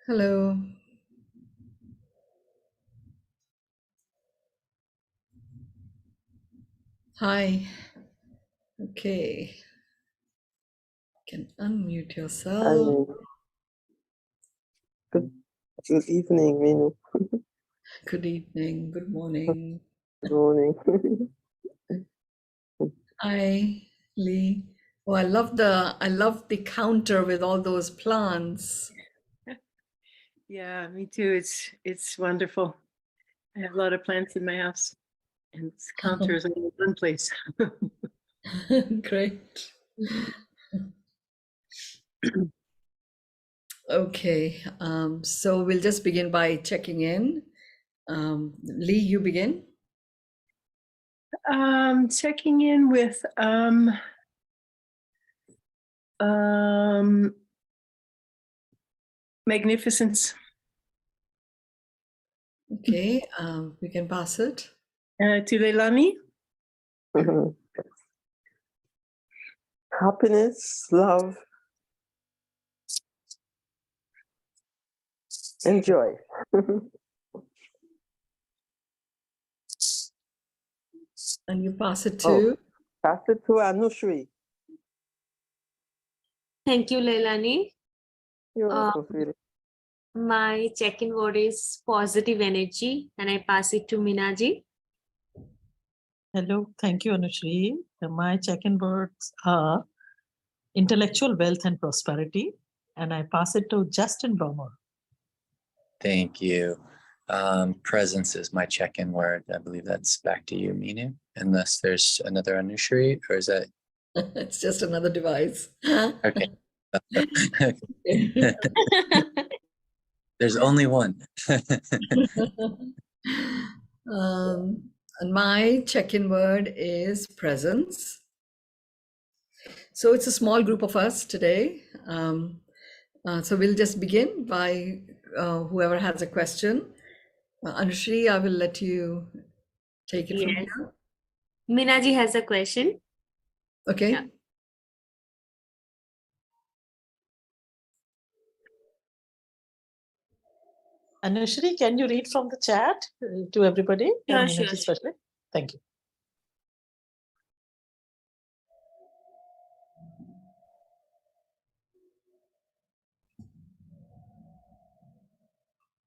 Hello. Hi. Okay. You can unmute yourself. Hi. Good evening, Mynoo. Good evening. Good morning. Good morning. Hi, Lee. Oh, I love the counter with all those plants. Yeah, me too. It's wonderful. I have a lot of plants in my house, and this counter is only one place. Great. Okay. So we'll just begin by checking in. Lee, you begin. Checking in with magnificence Okay. We can pass it. to Leilani. Happiness, love, and joy. And you pass it Oh. to? Pass it to Anushri. Thank you, Leilani. You're welcome, sweetie. My check-in word is positive energy, and I pass it to Minaji. Hello, thank you, Anushri. My check-in words are intellectual wealth and prosperity, and I pass it to Justin Baumer. Thank you. Presence is my check-in word. I believe that's back to you, Mynoo, unless there's another Anushri, or is that? It's just another device. Okay. There's only one. And my check-in word is presence. So it's a small group of us today. So we'll just begin by whoever has a question. Anushri, I will let you take it from Yes. here. Minaji has a question. Okay. Yeah. Anushri, can you read from the chat to everybody? Sure, And sure, Minaji sure. especially? Thank you.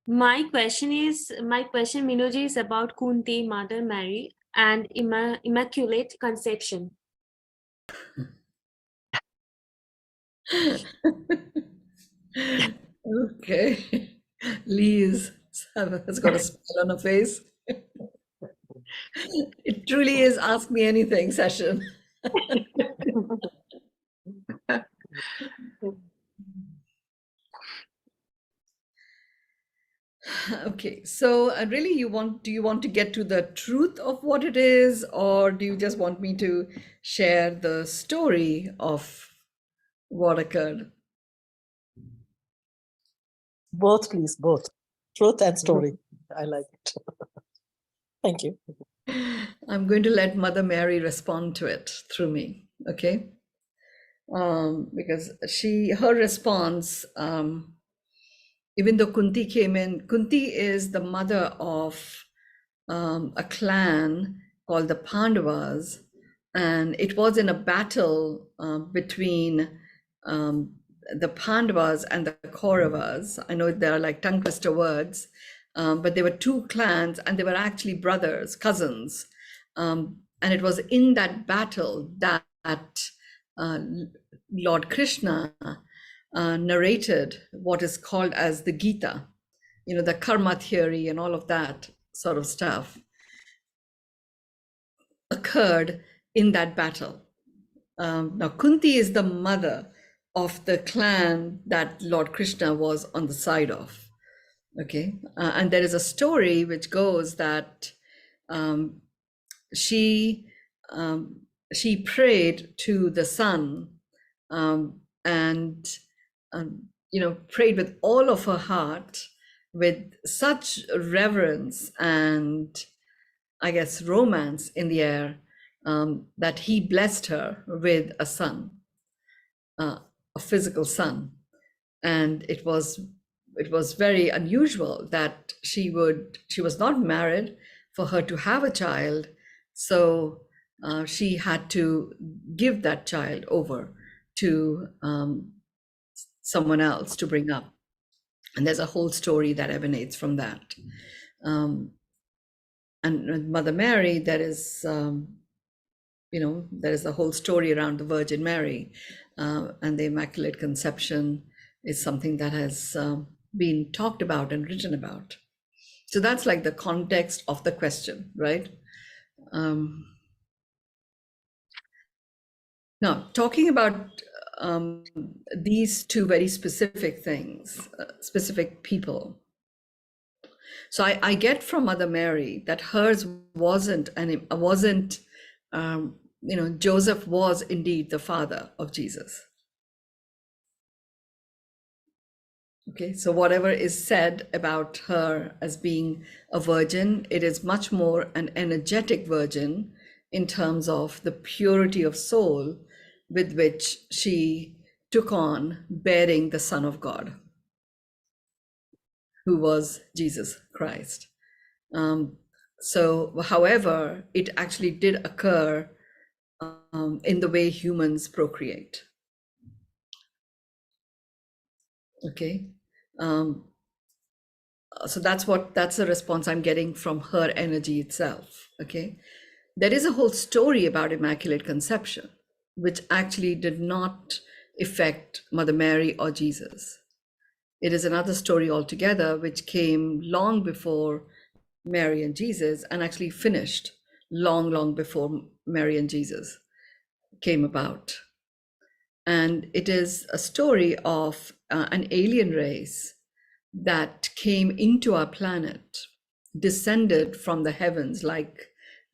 My question, Minoji, is about Kunti, Mother Mary, and Immaculate Conception. Okay. Lee has got a smile on her face. It truly is Ask Me Anything session. Okay, so really do you want to get to the truth of what it is, or do you just want me to share the story of what occurred? Both, please, both. Truth and story. I like it. Thank you. I'm going to let Mother Mary respond to it through me, okay? Because her response, even though Kunti came in, Kunti is the mother of a clan called the Pandavas, and it was in a battle between the Pandavas and the Kauravas. I know there are like tongue twister words, but there were two clans and they were actually brothers, cousins. And it was in that battle that Lord Krishna narrated what is called as the Gita, the karma theory and all of that sort of stuff occurred in that battle. Now, Kunti is the mother of the clan that Lord Krishna was on the side of. Okay. And there is a story which goes that she prayed to the sun and prayed with all of her heart, with such reverence and I guess romance in the air, that he blessed her with a son, a physical son. And it was it was very unusual that she was not married for her to have a child. So she had to give that child over to someone else to bring up. And there's a whole story that emanates from that. And with Mother Mary, there is, there is a whole story around the Virgin Mary, and the Immaculate Conception is something that has been talked about and written about. So that's like the context of the question, right? Now, talking about these two very specific things, specific people. So I get from Mother Mary that hers wasn't, Joseph was indeed the father of Jesus. Okay, so whatever is said about her as being a virgin, it is much more an energetic virgin in terms of the purity of soul with which she took on bearing the Son of God, who was Jesus Christ. So, however, it actually did occur in the way humans procreate. Okay. So that's the response I'm getting from her energy itself. Okay. There is a whole story about Immaculate Conception, which actually did not affect Mother Mary or Jesus. It is another story altogether, which came long before Mary and Jesus, and actually finished long before Mary and Jesus came about. And it is a story of an alien race that came into our planet, descended from the heavens, like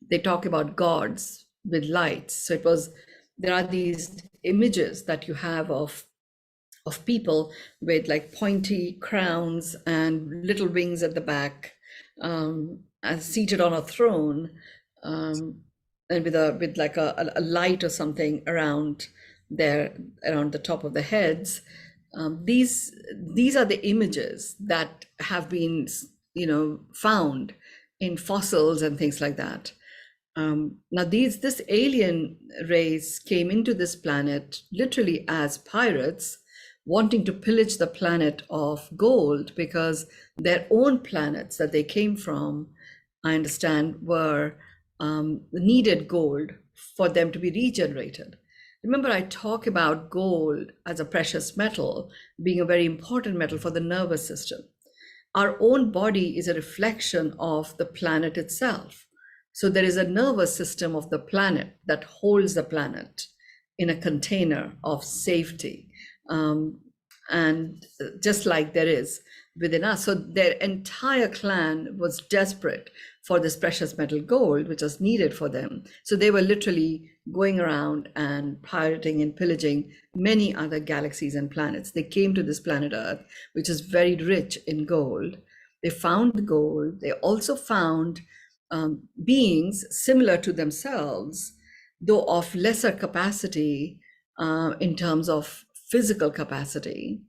they talk about gods with lights. So there are these images that you have of people with like pointy crowns and little wings at the back, and seated on a throne, and with like a light or something around the top of the heads. These are the images that have been found in fossils and things like that. Now this alien race came into this planet literally as pirates, wanting to pillage the planet of gold, because their own planets that they came from, I understand, were needed gold for them to be regenerated. Remember, I talk about gold as a precious metal being a very important metal for the nervous system. Our own body is a reflection of the planet itself. So there is a nervous system of the planet that holds the planet in a container of safety. And just like there is within us. So their entire clan was desperate for this precious metal gold, which was needed for them. So they were literally going around and pirating and pillaging many other galaxies and planets. They came to this planet Earth, which is very rich in gold. They found the gold. They also found beings similar to themselves, though of lesser capacity in terms of physical capacity,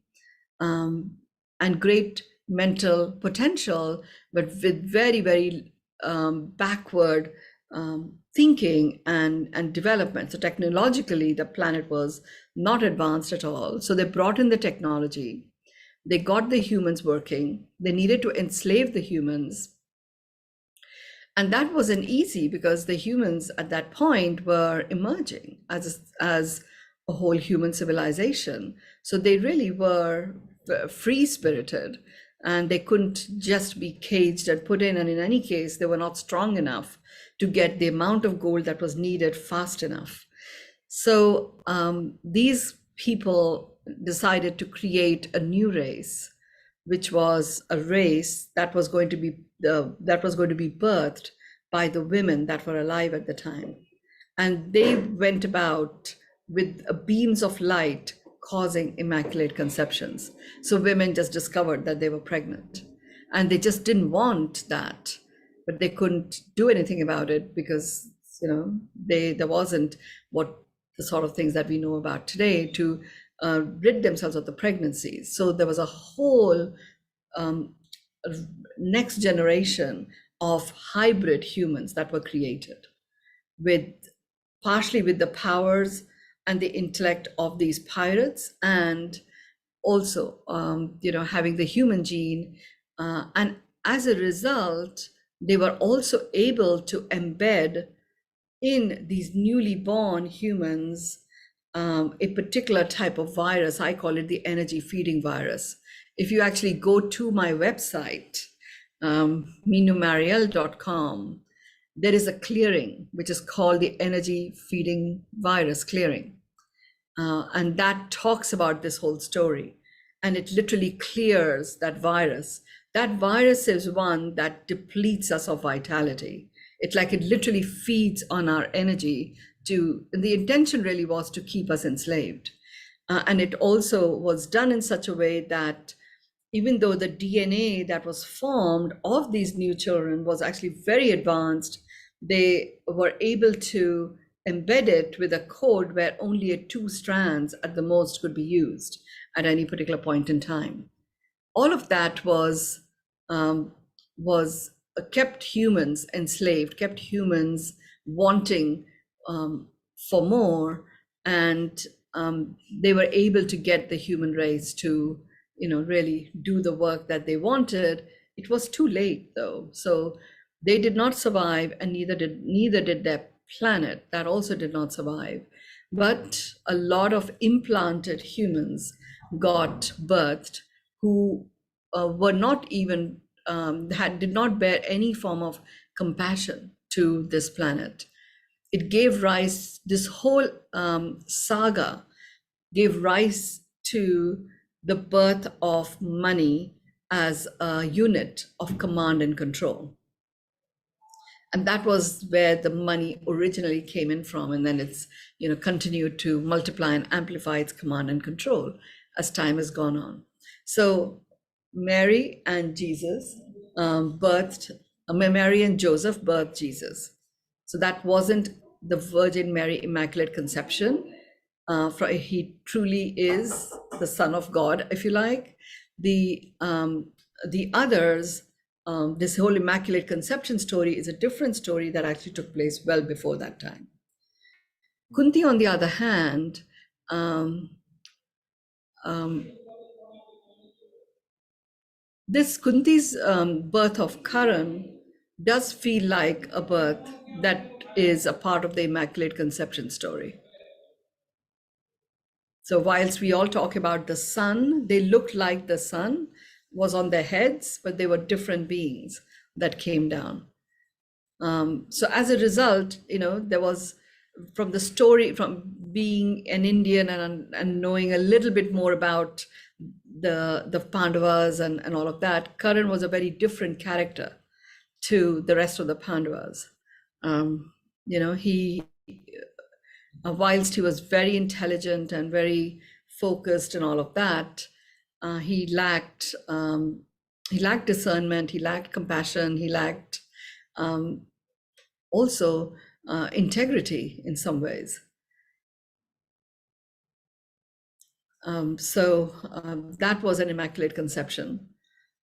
and great mental potential, but with very backward thinking and development. So technologically, the planet was not advanced at all. So they brought in the technology. They got the humans working. They needed to enslave the humans. And that wasn't easy, because the humans at that point were emerging as a whole human civilization. So they really were free-spirited, and they couldn't just be caged and put in. And in any case, they were not strong enough to get the amount of gold that was needed fast enough. So these people decided to create a new race, which was a race that was going to be birthed by the women that were alive at the time. And they went about with beams of light causing immaculate conceptions. So women just discovered that they were pregnant, and they just didn't want that, but they couldn't do anything about it, because there wasn't what the sort of things that we know about today to rid themselves of the pregnancies. So there was a whole um, next generation of hybrid humans that were created with partially with the powers and the intellect of these pirates, and also having the human gene, and as a result they were also able to embed in these newly born humans a particular type of virus. I call it the energy feeding virus. If you actually go to my website, mynoomaryel.com, there is a clearing which is called the energy feeding virus clearing. And that talks about this whole story. And it literally clears that virus. That virus is one that depletes us of vitality. It's like it literally feeds on our energy the intention really was to keep us enslaved. And it also was done in such a way that even though the DNA that was formed of these new children was actually very advanced, they were able to embed it with a code where only 2 strands at the most could be used at any particular point in time. All of that was kept humans enslaved, kept humans wanting for more, and they were able to get the human race to really do the work that they wanted. It was too late though, so they did not survive, and neither did their planet. That also did not survive. But a lot of implanted humans got birthed who were not even did not bear any form of compassion to this planet. It gave rise, this whole saga gave rise to the birth of money as a unit of command and control. And that was where the money originally came in from. And then it's continued to multiply and amplify its command and control as time has gone on. So Mary and Jesus Mary and Joseph birthed Jesus. So that wasn't the Virgin Mary Immaculate Conception. He truly is the Son of God, if you like. The others, this whole Immaculate Conception story is a different story that actually took place well before that time. Kunti, on the other hand, this Kunti's birth of Karan does feel like a birth that is a part of the Immaculate Conception story. So whilst we all talk about the sun, they looked like the sun was on their heads, but they were different beings that came down. So as a result, there was, from the story, from being an Indian and knowing a little bit more about the Pandavas and all of that, Karan was a very different character to the rest of the Pandavas. He whilst he was very intelligent and very focused and all of that, he lacked discernment, he lacked compassion, he lacked also integrity in some ways. So that was an Immaculate Conception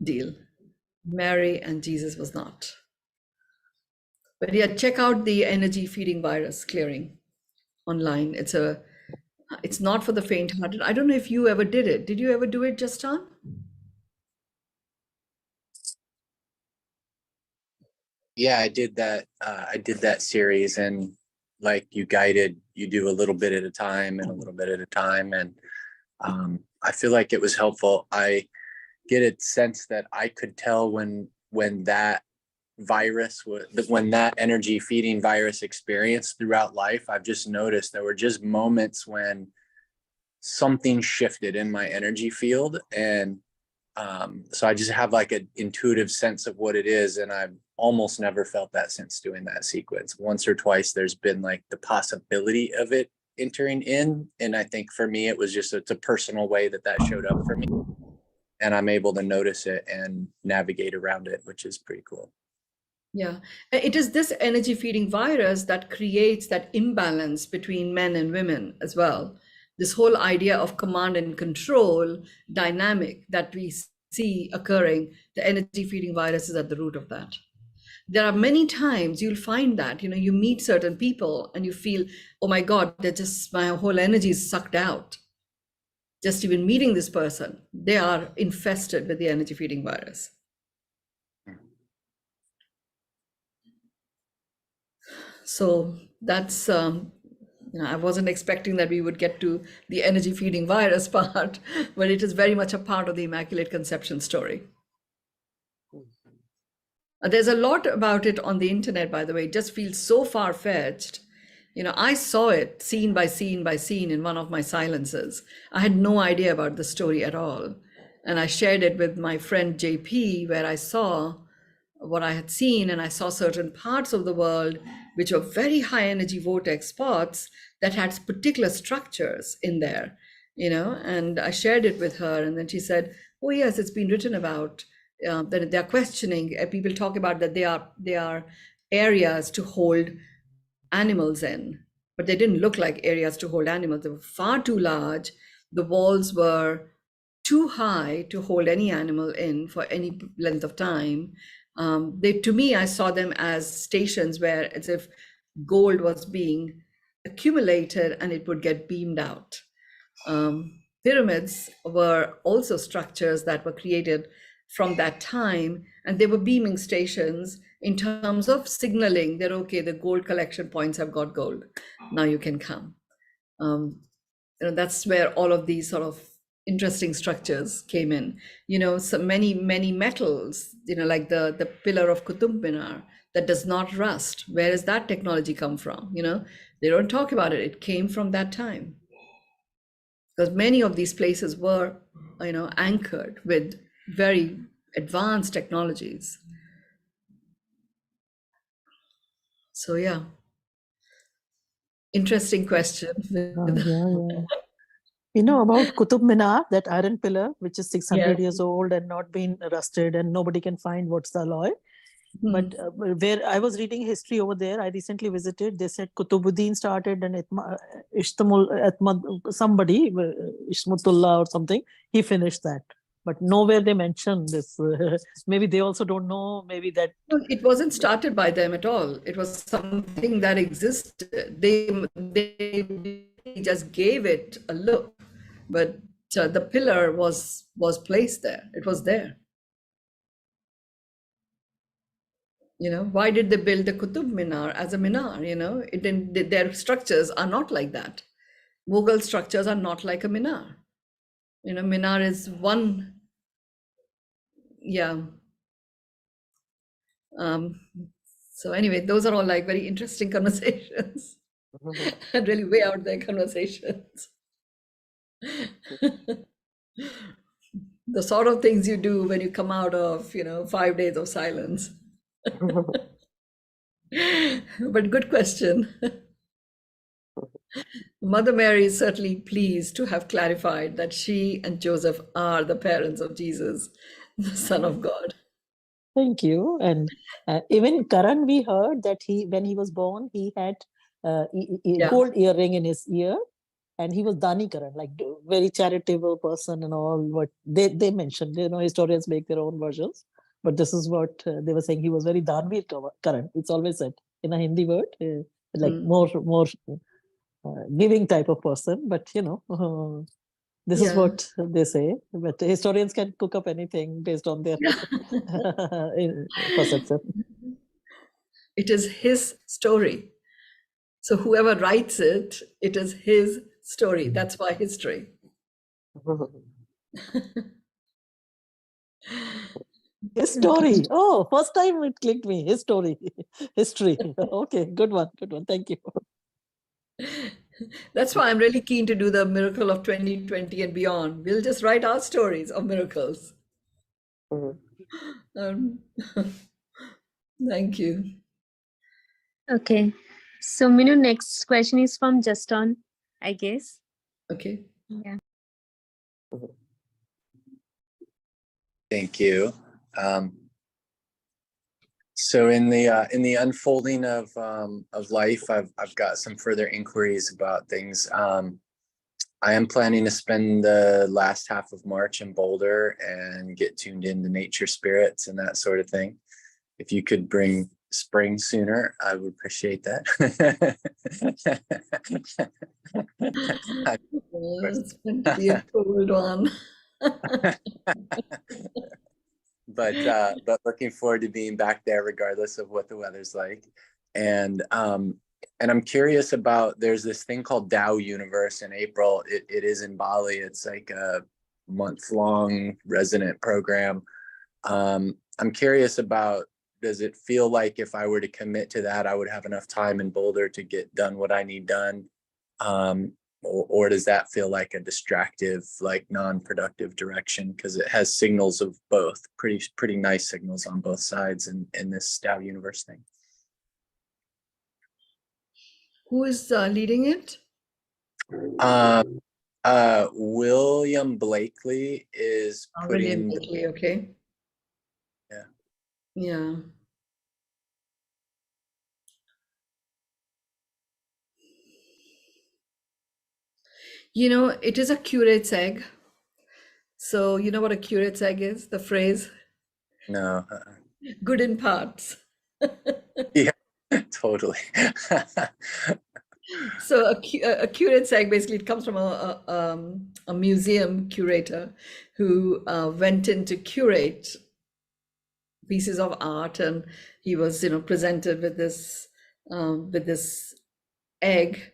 deal. Mary and Jesus was not. But yeah, check out the energy feeding virus clearing online. It's not for the faint-hearted. I don't know if you ever did it. Did you ever do it, Justin? Yeah, I did that. I did that series, and like you guided, you do a little bit at a time and a little bit at a time. And I feel like it was helpful. I get a sense that I could tell when that virus when that energy feeding virus experience throughout life. I've just noticed there were just moments when something shifted in my energy field, and so I just have like an intuitive sense of what it is, and I've almost never felt that since doing that sequence. Once or twice there's been like the possibility of it entering in, and I think for me it was just it's a personal way that showed up for me, and I'm able to notice it and navigate around it, which is pretty cool. Yeah, it is this energy feeding virus that creates that imbalance between men and women as well. This whole idea of command and control dynamic that we see occurring, the energy feeding virus is at the root of that. There are many times you'll find that, you meet certain people and you feel, oh my God, my whole energy is sucked out. Just even meeting this person, they are infested with the energy feeding virus. So that's, I wasn't expecting that we would get to the energy feeding virus part, but it is very much a part of the Immaculate Conception story. There's a lot about it on the internet, by the way. It just feels so far-fetched. I saw it scene by scene by scene in one of my silences. I had no idea about the story at all. And I shared it with my friend JP, where I saw what I had seen, and I saw certain parts of the world which were very high energy vortex spots that had particular structures in there, and I shared it with her, and then she said, oh yes, it's been written about, that they're questioning, people talk about that they are areas to hold animals in, but they didn't look like areas to hold animals. They were far too large. The walls were too high to hold any animal in for any length of time. To me, I saw them as stations where, as if gold was being accumulated and it would get beamed out. Pyramids were also structures that were created from that time, and they were beaming stations in terms of signaling that, okay, the gold collection points have got gold. Now you can come. That's where all of these sort of interesting structures came in. So many metals, like the pillar of Qutub Minar that does not rust. Where does that technology come from? They don't talk about it. It came from that time, because many of these places were, anchored with very advanced technologies. So yeah, interesting question. About Qutub Minar, that iron pillar, which is 600 Yes. years old and not been rusted, and nobody can find what's the alloy. But where I was reading history over there, I recently visited. They said Kutubuddin started, and somebody, Ishmatullah or something, he finished that. But nowhere they mention this. Maybe they also don't know. Maybe that. It wasn't started by them at all. It was something that existed. They just gave it a look, but the pillar was placed there. It was there. Why did they build the Qutub Minar as a minar? It didn't. Their structures are not like that. Mughal structures are not like a minar. Minar is one. Yeah. So anyway, those are all like very interesting conversations and really way out there conversations. The sort of things you do when you come out of, 5 days of silence. But good question. Mother Mary is certainly pleased to have clarified that she and Joseph are the parents of Jesus, the Son of God. Thank you. And even Karan, we heard that when he was born, he had gold earring in his ear, and he was Dani Karan, like very charitable person and all. What they mentioned, historians make their own versions, but this is what they were saying. He was very Danveer Karan. It's always said in a Hindi word, like more giving type of person. But this is what they say. But historians can cook up anything based on their perception. It is his story. So whoever writes it, it is his story. That's why history. His story. Oh, first time it clicked me. His story. History. Okay, good one. Good one. Thank you. That's why I'm really keen to do the miracle of 2020 and beyond. We'll just write our stories of miracles. Thank you. Okay. So Mynoo, next question is from Justin, I guess. Okay. Yeah. Thank you. So in the unfolding of life, I've got some further inquiries about things. I am planning to spend the last half of March in Boulder and get tuned into nature spirits and that sort of thing. If you could bring spring sooner, I would appreciate that. It's going to be a cold one. But looking forward to being back there regardless of what the weather's like. And I'm curious about, there's this thing called Tao Universe in April. It is in Bali. It's like a month-long resident program. I'm curious about, does it feel like if I were to commit to that, I would have enough time in Boulder to get done what I need done? Or does that feel like a distractive, like non-productive direction? Because it has signals of both, pretty nice signals on both sides in this Tao Universe thing. Who is leading it? William Blakely is William putting. Blakely, okay. Yeah. Yeah. You know, it is a curate's egg. So you know what a curate's egg is? The phrase, No. good in parts. Yeah, totally. So a curate's egg, basically, it comes from a museum curator who went in to curate pieces of art, and he was, presented with this egg,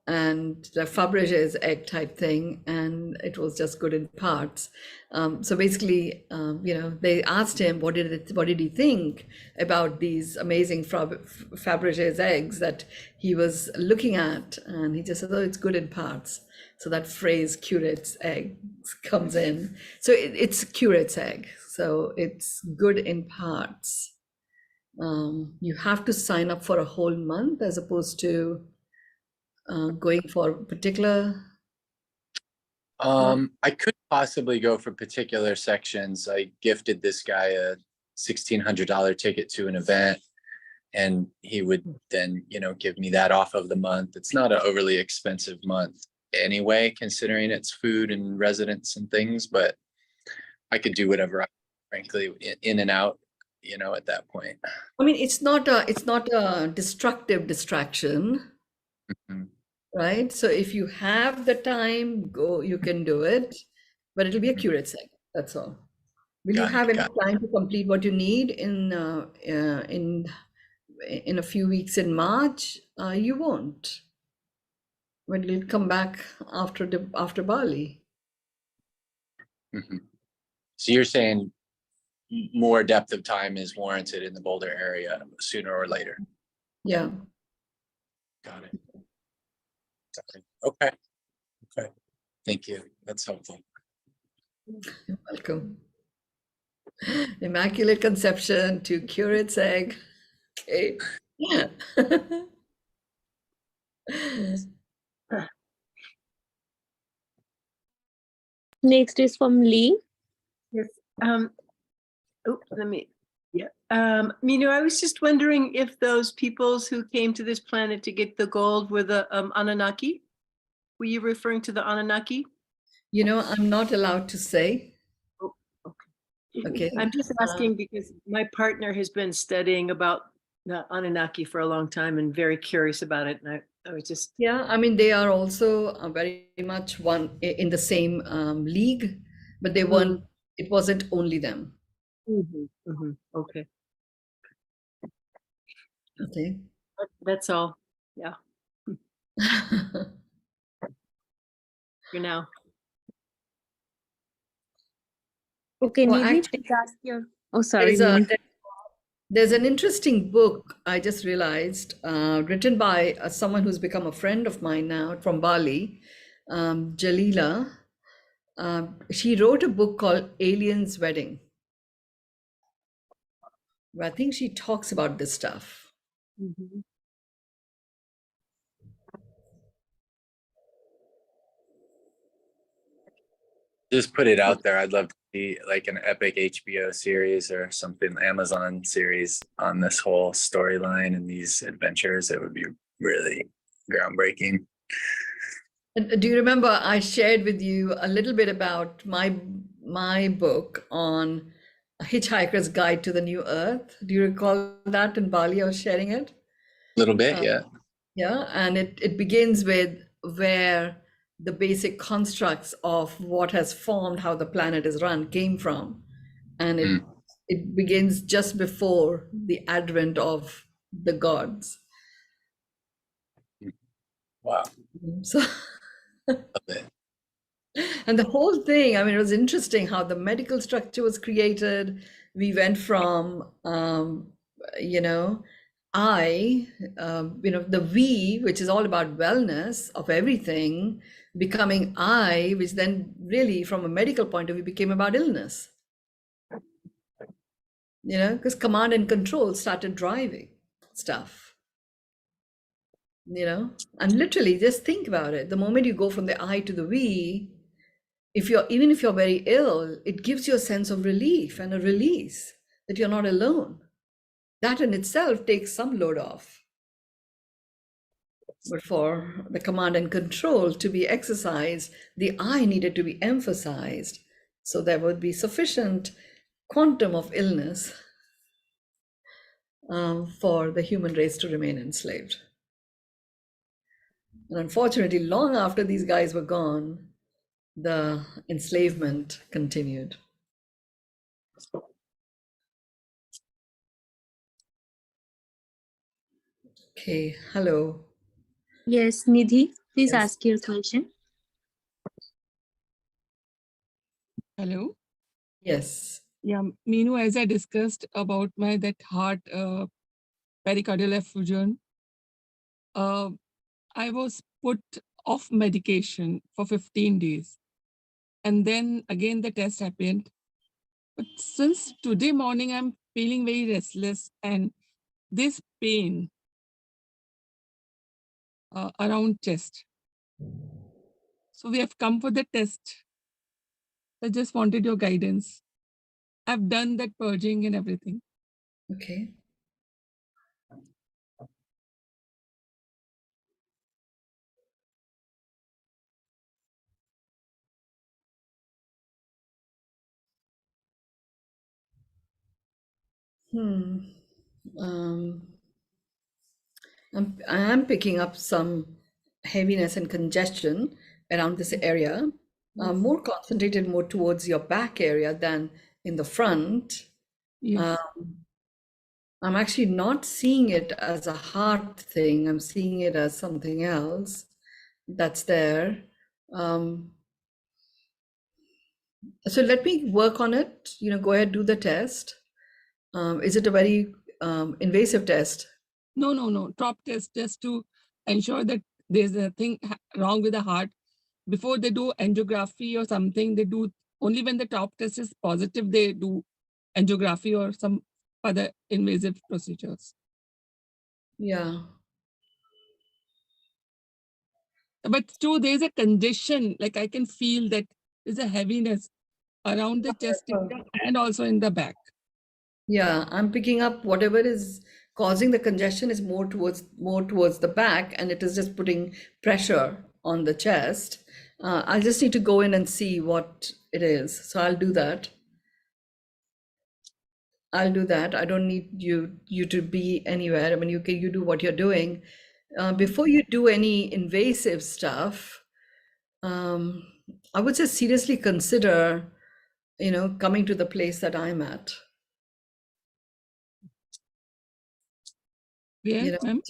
and the Fabergé's egg type thing, and it was just good in parts. So basically, they asked him what did he think about these amazing Fabergé's eggs that he was looking at, and he just said, "Oh, it's good in parts." So that phrase "curate's egg" comes in. So it's curate's egg. So it's good in parts. You have to sign up for a whole month as opposed to going for particular. I could possibly go for particular sections. I gifted this guy a $1,600 ticket to an event, and he would then, give me that off of the month. It's not an overly expensive month anyway, considering it's food and residence and things, but I could do whatever, frankly, in and out, at that point. I mean, it's not a destructive distraction, Mhm. right? So if you have the time, go, you can do it, but it'll be a curate's egg. That's all. Will you Got it, have got enough time to complete what you need in a few weeks in March? You won't. When you'll come back after Bali. Mhm. So you're saying more depth of time is warranted in the Boulder area sooner or later? Yeah. Got it. Okay. Thank you. That's helpful. You're welcome. Immaculate Conception to curate's egg. Okay. Next is from Lee. Yes. Mynoo, I was just wondering if those peoples who came to this planet to get the gold were the Anunnaki. Were you referring to the Anunnaki? I'm not allowed to say. Oh, okay. Okay. I'm just asking because my partner has been studying about the Anunnaki for a long time and very curious about it. And I was just. Yeah, I mean, they are also very much one in the same league, but they weren't, it wasn't only them. Okay. Okay. That's all. Yeah. For now. Okay, Well, Nidhi, actually, please ask your. Oh, sorry. There's an interesting book I just realized, written by someone who's become a friend of mine now from Bali, Jalila. She wrote a book called Alien's Wedding, where I think she talks about this stuff. Just put it out there. I'd love to see like an epic HBO series or something, Amazon series on this whole storyline and these adventures. It would be really groundbreaking. And do you remember I shared with you a little bit about my book on A Hitchhiker's Guide to the New Earth? Do you recall that in Bali? I was sharing it. A little bit, Uh, yeah. Yeah, and it begins with where the basic constructs of what has formed how the planet is run came from. And Mm. it begins just before the advent of the gods. Wow. So, Love it. and the whole thing, I mean, it was interesting how the medical structure was created. We went from, you know, the we, which is all about wellness of everything, becoming I, which then really, from a medical point of view, became about illness. Because command and control started driving stuff. And literally, just think about it. The moment you go from the I to the we, even if you're very ill, it gives you a sense of relief and a release that you're not alone. That in itself takes some load off. But for the command and control to be exercised, the I needed to be emphasized. So there would be sufficient quantum of illness for the human race to remain enslaved. And unfortunately, long after these guys were gone, the enslavement continued. Okay, hello. Yes, Nidhi, please Yes. ask your question. Hello. Yes. Yeah, Mynoo, as I discussed about my that heart pericardial effusion, I was put off medication for 15 days. And then again the test happened. But since today morning, I'm feeling very restless and this pain around chest. So we have come for the test. I just wanted your guidance. I've done that purging and everything. Okay. I am picking up some heaviness and congestion around this area, more concentrated more towards your back area than in the front. Yes. I'm actually not seeing it as a heart thing. I'm seeing it as something else that's there. So let me work on it. Go ahead, do the test. Is it a very invasive test? No. Top test just to ensure that there's a thing wrong with the heart. Before they do angiography or something, they do only when the top test is positive, they do angiography or some other invasive procedures. Yeah. But still, there's a condition, like I can feel that there's a heaviness around the chest area and also in the back. Yeah, I'm picking up whatever is causing the congestion is more towards the back, and it is just putting pressure on the chest. I just need to go in and see what it is. So I'll do that. I don't need you to be anywhere. I mean, you do what you're doing. Before you do any invasive stuff, I would say seriously consider, coming to the place that I'm at. Yeah, ma'am.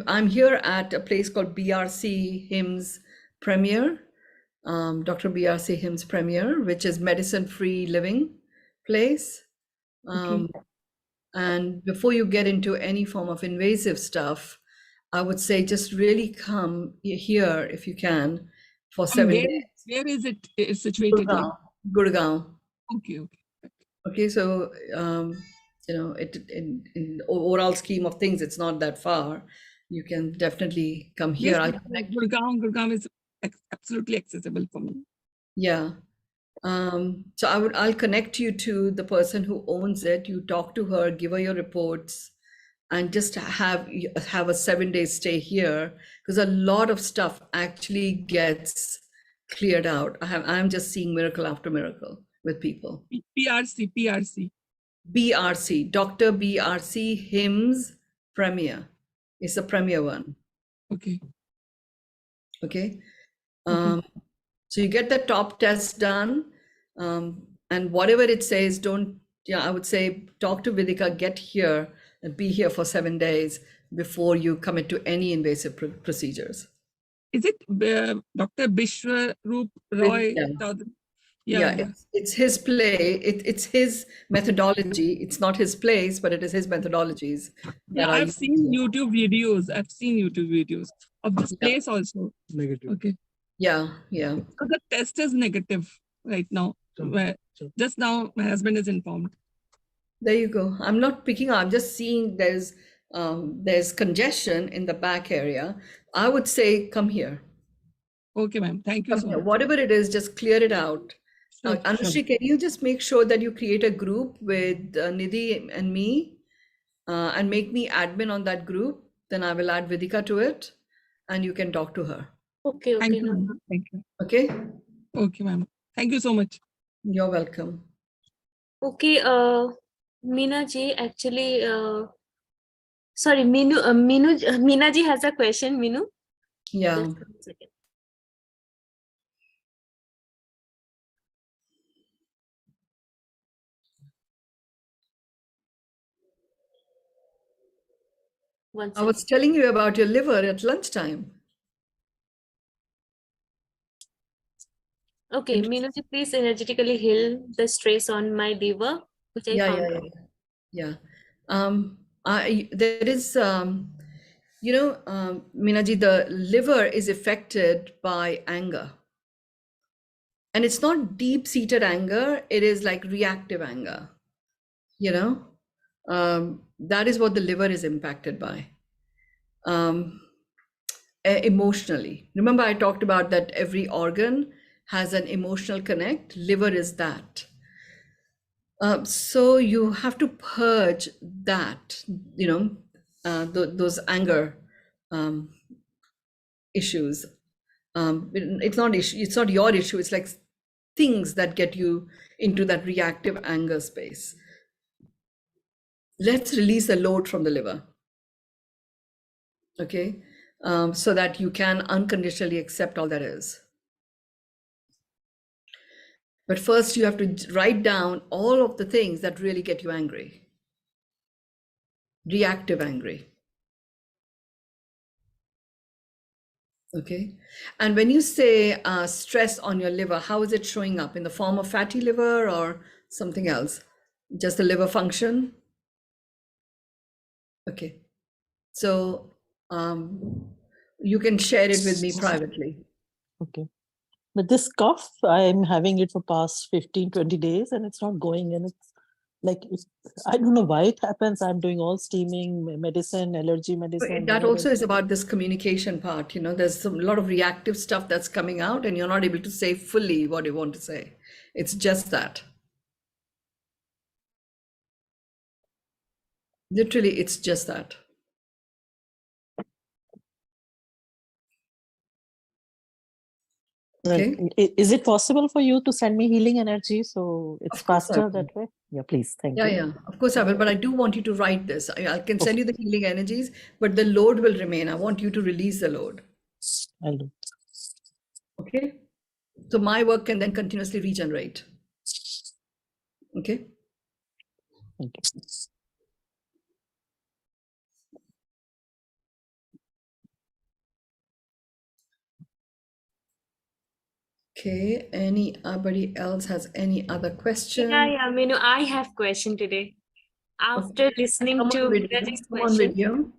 I'm here at a place called BRC Hims Premier, Dr. BRC Hims Premier, which is medicine-free living place. And before you get into any form of invasive stuff, I would say just really come here if you can for 7 days. Where is it situated? Gurgaon. Okay. Okay, so it in overall scheme of things, it's not that far. You can definitely come here. Yes, Gurgaon is absolutely accessible for me. Yeah. So I'll connect you to the person who owns it. You talk to her, give her your reports, and just have a 7-day stay here, because a lot of stuff actually gets cleared out. I'm just seeing miracle after miracle with people. PRC. BRC, Dr. BRC Hymns Premier. It's the premier one. Okay. Okay. Okay. So you get the top test done, and whatever it says, I would say talk to Vidika, get here and be here for 7 days before you commit to any invasive procedures. Is it Dr. Bishwaroop Roy? Yeah. Yeah. It's his play. It's his methodology. It's not his place, but it is his methodologies. Yeah, I've seen YouTube videos. Of this place also. Negative. Okay. Yeah. So the test is negative right now. Just now, my husband is informed. There you go. I'm not picking up. I'm just seeing there's congestion in the back area. I would say come here. Okay, ma'am. Thank you so much. Whatever it is, just clear it out. Sure, Anushri, can you just make sure that you create a group with Nidhi and me and make me admin on that group? Then I will add Vidika to it and you can talk to her. Okay, Thank okay. you, No. ma'am. Thank you. Okay? Okay, ma'am. Thank you so much. You're welcome. Okay, Meena ji, actually, sorry, Meena ji has a question, Meenu. Yeah. Just 1 second. One I was second. telling you about your liver at lunchtime. Okay, Meenu ji, please energetically heal the stress on my liver, which I found out. Yeah. There is, Meena ji, the liver is affected by anger. And it's not deep-seated anger, it is like reactive anger. That is what the liver is impacted by. Emotionally. Remember, I talked about that every organ has an emotional connect. Liver is that. So you have to purge that, those anger issues. It's not your issue. It's like things that get you into that reactive anger space. Let's release the load from the liver. Okay. So that you can unconditionally accept all that is. But first you have to write down all of the things that really get you angry. Reactive angry. Okay. And when you say stress on your liver, how is it showing up? In the form of fatty liver or something else? Just the liver function? Okay. So you can share it with me privately. Okay. But this cough, I'm having it for past 15, 20 days and it's not going. And it's like, I don't know why it happens. I'm doing all steaming medicine, allergy medicine. That also is about this communication part. There's a lot of reactive stuff that's coming out and you're not able to say fully what you want to say. It's just that. Literally, it's just that. Okay. Is it possible for you to send me healing energy so it's Of course I faster will. that way? Yeah, please. Thank you. Yeah, of course I will. But I do want you to write this. I can send you the healing energies, but the load will remain. I want you to release the load. I'll do. Okay. So my work can then continuously regenerate. Okay. Thank you. Okay, anybody else has any other question? Yeah, Meenu, I have question today. After listening Come to on video. Meeraji's Come on question. video.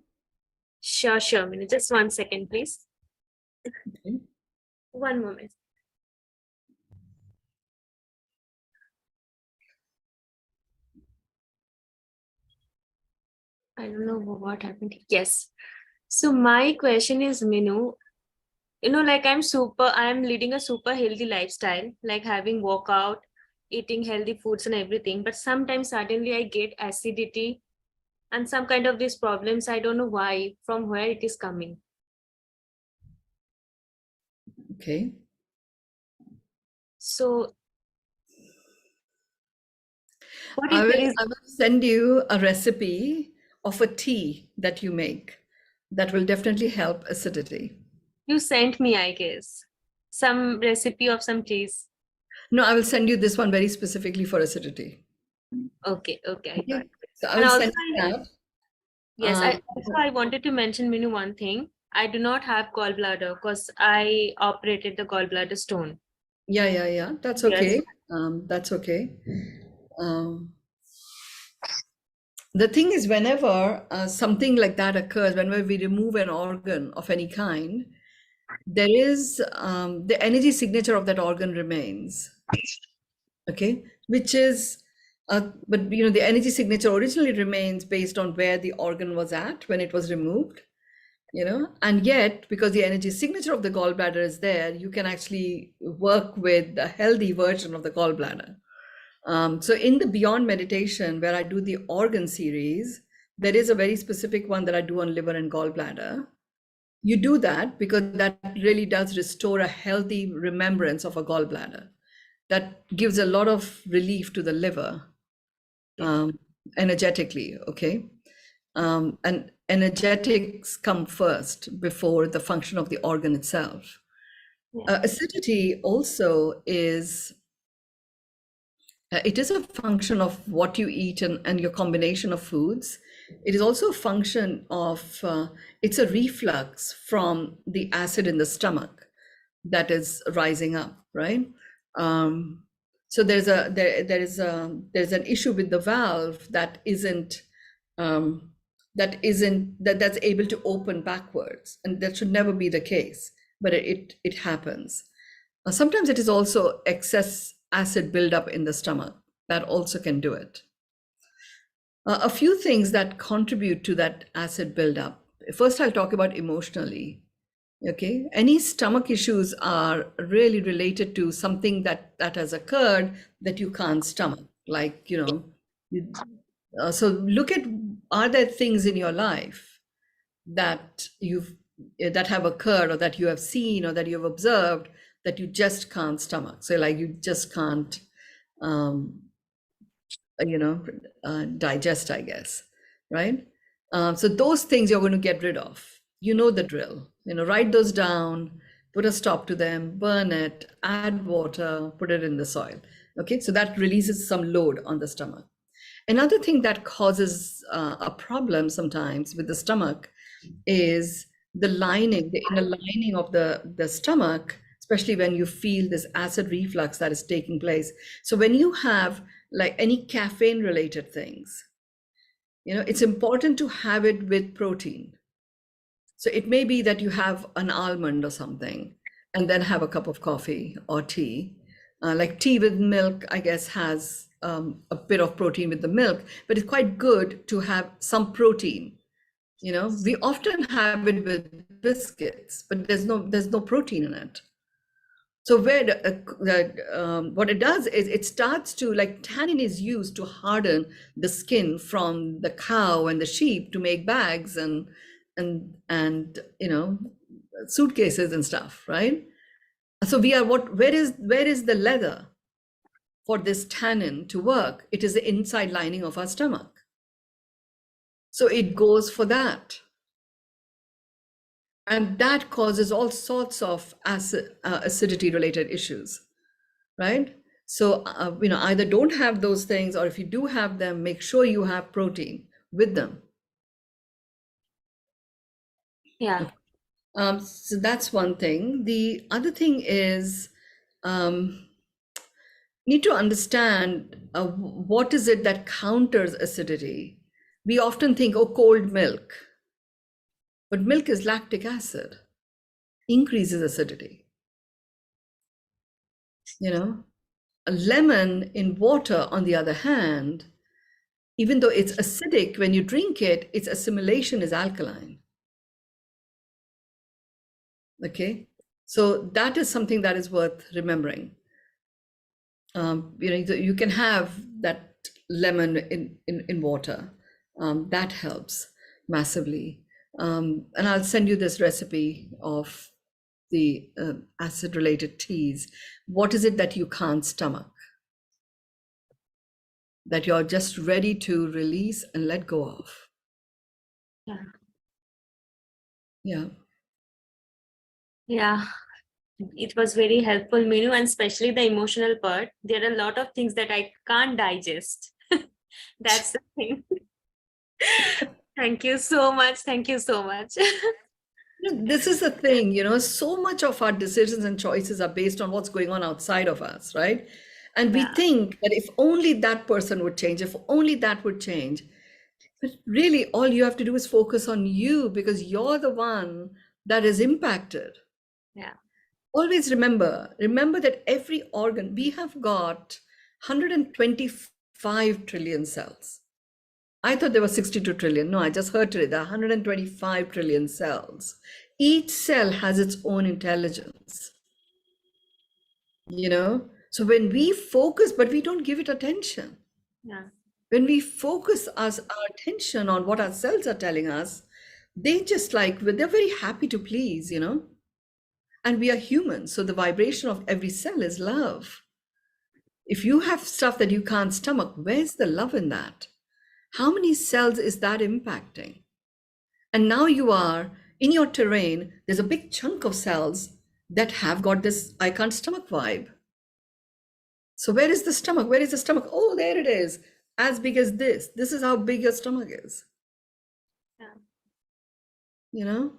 Sure, Meenu. Just 1 second, please. Okay. One moment. I don't know what happened. Yes. So my question is, Meenu, like I'm leading a super healthy lifestyle, like having workout, eating healthy foods and everything. But sometimes suddenly I get acidity and some kind of these problems. I don't know why, from where it is coming. Okay. So what I if there will, is, I will send you a recipe of a tea that you make that will definitely help acidity. you sent me, I guess, some recipe of some teas. No, I will send you this one very specifically for acidity. Okay, okay, I got Okay. it. So I And will also, send you that. yes, I Um, also I wanted to mention Minu one thing. I do not have gallbladder because I operated the gallbladder stone. yeah. That's Yes. okay. That's okay. Um, the thing is, whenever something like that occurs, whenever we remove an organ of any kind, there is the energy signature of that organ remains. Okay, which is, but you know, the energy signature originally remains based on where the organ was at when it was removed. You know, and yet because the energy signature of the gallbladder is there, you can actually work with a healthy version of the gallbladder. So in the Beyond Meditation, where I do the organ series, there is a very specific one that I do on liver and gallbladder. You do that because that really does restore a healthy remembrance of a gallbladder. That gives a lot of relief to the liver, energetically, okay? And energetics come first before the function of the organ itself. Acidity also is, it is a function of what you eat and your combination of foods. It is also a function of, it's a reflux from the acid in the stomach that is rising up, right? So there's an issue with the valve that that's able to open backwards, and that should never be the case, but it happens. Sometimes it is also excess acid buildup in the stomach that also can do it. A few things that contribute to that acid buildup. First, I'll talk about emotionally. Okay, any stomach issues are really related to something that has occurred that you can't stomach. Like, you know, so look at, are there things in your life that that have occurred or that you have seen or that you have observed that you just can't stomach? So like you just can't um, digest, I guess, right? So those things you're going to get rid of. You know the drill. You know, write those down, put a stop to them, burn it, add water, put it in the soil. Okay, so that releases some load on the stomach. Another thing that causes a problem sometimes with the stomach is the lining, the inner lining of the stomach, especially when you feel this acid reflux that is taking place. So when you have like any caffeine related things, you know, it's important to have it with protein. So it may be that you have an almond or something and then have a cup of coffee or tea. Like tea with milk, I guess, has a bit of protein with the milk, but it's quite good to have some protein. You know, we often have it with biscuits, but there's no protein in it. So what it does is it starts to, like, tannin is used to harden the skin from the cow and the sheep to make bags and you know, suitcases and stuff, right? So where is the leather for this tannin to work? It is the inside lining of our stomach. So it goes for that. And that causes all sorts of acidity related issues, right? So, you know, either don't have those things, or if you do have them, make sure you have protein with them. Yeah. So that's one thing. The other thing is, need to understand what is it that counters acidity. We often think, oh, cold milk. But milk is lactic acid, increases acidity. You know, a lemon in water, on the other hand, even though it's acidic, when you drink it, its assimilation is alkaline. Okay, so that is something that is worth remembering. You know, you can have that lemon in water, That helps massively. And I'll send you this recipe of the acid related teas. What is it that you can't stomach? That you're just ready to release and let go of? Yeah. Yeah. Yeah. It was very helpful, Mynoo, and especially the emotional part. There are a lot of things that I can't digest. That's the thing. Thank you so much. Thank you so much. This is the thing, so much of our decisions and choices are based on what's going on outside of us, right? And we Yeah. think that if only that person would change, if only that would change. But really, all you have to do is focus on you, because you're the one that is impacted. Yeah. Always remember that every organ, we have got 125 trillion cells. I thought there were 62 trillion. No, I just heard today there are 125 trillion cells. Each cell has its own intelligence. So when we focus, but we don't give it attention. Yeah. When we focus our attention on what our cells are telling us, they're very happy to please, and we are humans. So the vibration of every cell is love. If you have stuff that you can't stomach, where's the love in that? How many cells is that impacting? And now you are in your terrain, there's a big chunk of cells that have got this I can't stomach vibe. So where is the stomach? Where is the stomach? Oh, there it is. As big as this. This is how big your stomach is. Yeah.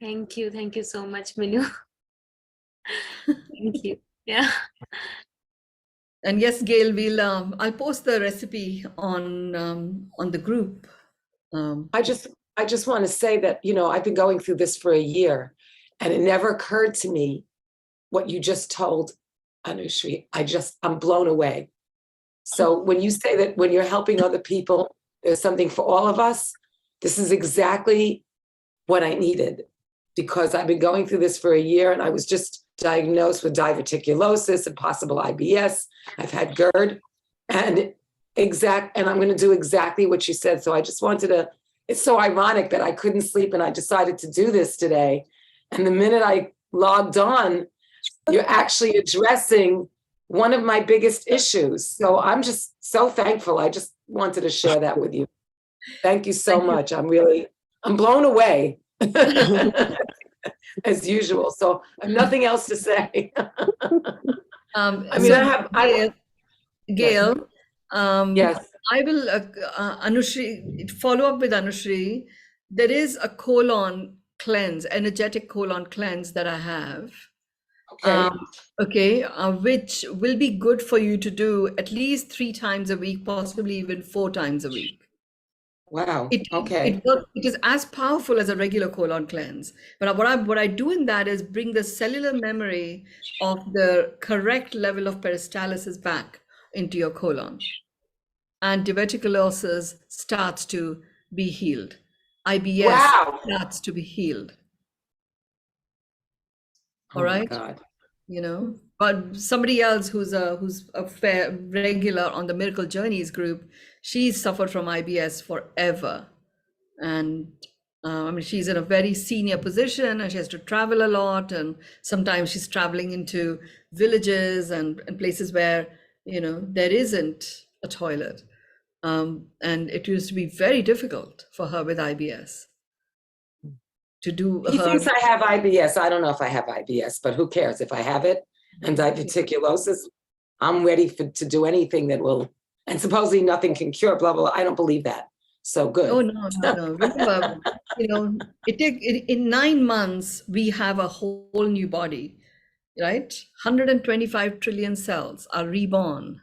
Thank you. Thank you so much, Mynoo. Thank you. Yeah. And yes, Gail, I'll post the recipe on the group. I just want to say that, I've been going through this for a year, and it never occurred to me what you just told Anushri. I'm blown away. So when you say that when you're helping other people, there's something for all of us, this is exactly what I needed, because I've been going through this for a year, and I was just diagnosed with diverticulosis and possible IBS. I've had GERD, and I'm going to do exactly what you said. So I just wanted to, it's so ironic that I couldn't sleep and I decided to do this today. And the minute I logged on, you're actually addressing one of my biggest issues. So I'm just so thankful. I just wanted to share that with you. Thank you so much. I'm blown away as usual. So I have nothing else to say. Gail, yes. I will, Anushri, follow up with Anushri. There is a colon cleanse, energetic colon cleanse that I have. Okay. Which will be good for you to do at least 3 times a week, possibly even 4 times a week. Wow. It is as powerful as a regular colon cleanse. But what I do in that is bring the cellular memory of the correct level of peristalsis back into your colon. And diverticulosis starts to be healed. IBS starts to be healed. All right. God. But somebody else who's a fair regular on the Miracle Journeys group, she's suffered from IBS forever. And she's in a very senior position, and she has to travel a lot. And sometimes she's traveling into villages and places where, there isn't a toilet. And it used to be very difficult for her with IBS to do. He thinks I have IBS. I don't know if I have IBS, but who cares? If I have it and diverticulosis, I'm ready to do anything that will, and supposedly nothing can cure, blah, blah, blah. I don't believe that. So good. Oh, no. Remember, in 9 months, we have a whole new body, right? 125 trillion cells are reborn.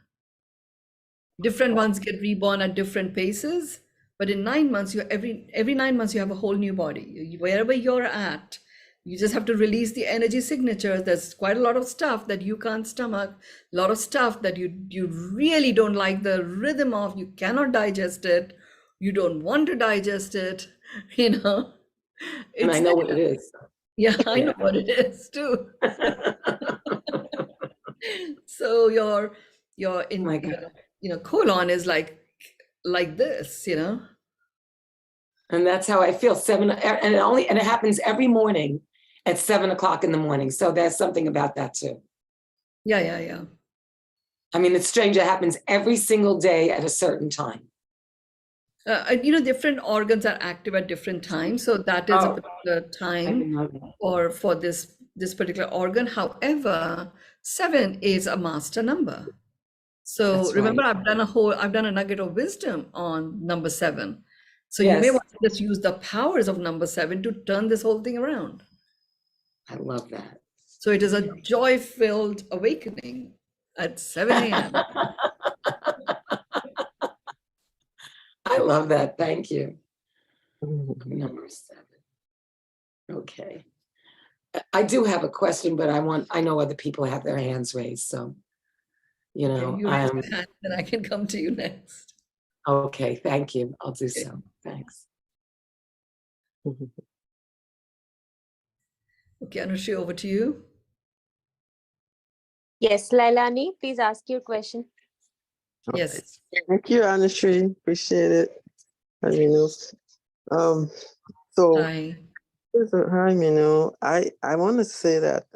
Different ones get reborn at different paces, but in 9 months, every 9 months you have a whole new body. Wherever you're at, you just have to release the energy signatures. There's quite a lot of stuff that you can't stomach, a lot of stuff that you really don't like the rhythm of. You cannot digest it. You don't want to digest it. And I know what it is. Yeah, I know what it is too. So you're in. My God. colon is like this, And that's how I feel. And it happens every morning at 7 o'clock in the morning. So there's something about that too. Yeah. I mean, it's strange. It happens every single day at a certain time. Different organs are active at different times, so that is a particular I time didn't know that. or for this particular organ. However, 7 is a master number. So That's remember, right. I've done a nugget of wisdom on number 7. So you may Yes. want to just use the powers of number 7 to turn this whole thing around. I love that. So it is a joy-filled awakening at 7 a.m. I love that. Thank you. Mhm. Number 7. Okay. I do have a question, but I know other people have their hands raised, so, Okay, you raise your hand, then I can come to you next. okay, thank you. I'll do Okay. so. Thanks. Okay, Anushri, over to you. Yes, Lailani, please ask your question. Yes. Thank you, Anushree. Appreciate it. Hi, Mynoo. So Hi. hi, Mynoo. I want to say that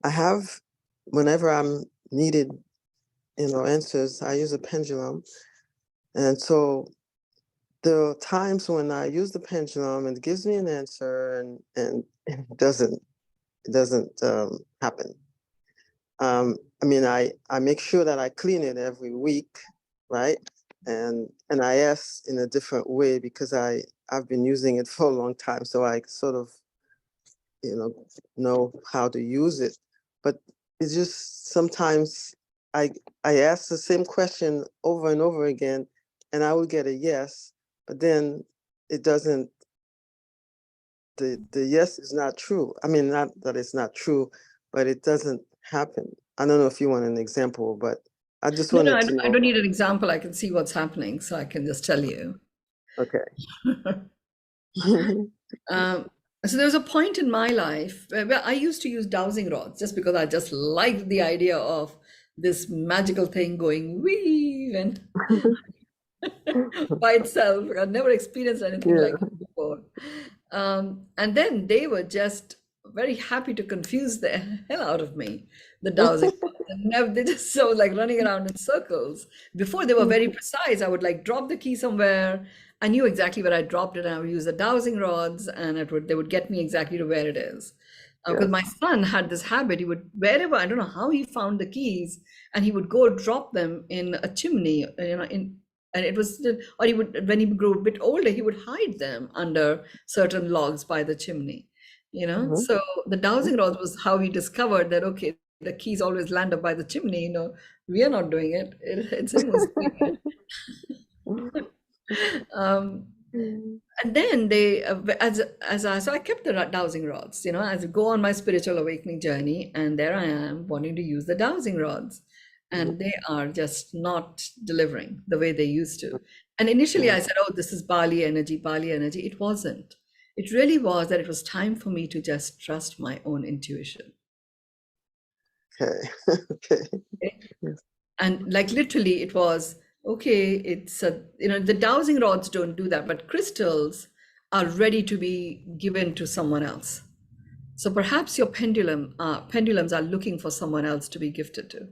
I have, whenever I'm needed, answers, I use a pendulum. And so there are times when I use the pendulum and it gives me an answer and it doesn't happen. I mean, I make sure that I clean it every week, right? And I ask in a different way because I've been using it for a long time, so I sort of know how to use it. But it's just sometimes I ask the same question over and over again, and I will get a yes, but then it doesn't. The yes is not true. I mean, not that it's not true, but it doesn't happen. I don't know if you want an example, but I just No, wanted to I know. don't need an example. I can see what's happening, so I can just tell you. Okay. So there was a point in my life where I used to use dowsing rods just because I just liked the idea of this magical thing going weave and by itself. I'd never experienced anything like it before. And then they were just very happy to confuse the hell out of me, the dowsing rods. They just so like running around in circles. Before they were very precise. I would like drop the key somewhere. I knew exactly where I dropped it, and I would use the dowsing rods, and they would get me exactly to where it is. Because my son had this habit, he would, wherever, I don't know how he found the keys, and he would go drop them in a chimney, and it was, or he would, when he grew a bit older, he would hide them under certain logs by the chimney, So the dowsing rods was how we discovered that, okay, the keys always land up by the chimney, we are not doing it. It's him who's doing it. And then they, so I kept the dowsing rods, as I go on my spiritual awakening journey, and there I am wanting to use the dowsing rods, and they are just not delivering the way they used to. And initially I said, oh, this is Bali energy, Bali energy. It wasn't. It really was that it was time for me to just trust my own intuition. Okay. Okay. And like literally it was, okay, it's the dowsing rods don't do that, but crystals are ready to be given to someone else. So perhaps your pendulums are looking for someone else to be gifted to.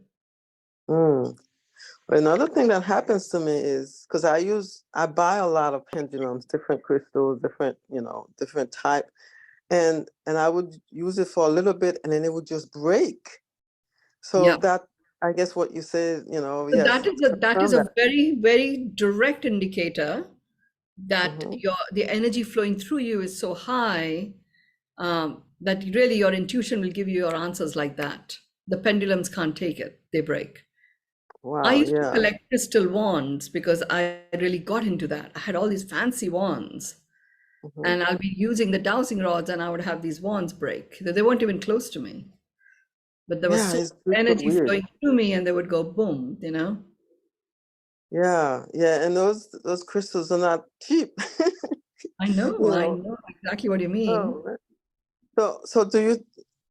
Another thing that happens to me is because I buy a lot of pendulums, different crystals, different type, and I would use it for a little bit, and then it would just break. So that, I guess what you said, So yes. that is a very, very direct indicator that the energy flowing through you is so high that really your intuition will give you your answers like that. The pendulums can't take it; they break. Wow, I used to collect crystal wands because I really got into that. I had all these fancy wands, and I'll be using the dowsing rods, and I would have these wands break. They weren't even close to me, but there was so much energy flowing through me, and they would go boom, Yeah, and those crystals are not cheap. I know exactly what you mean. So do you?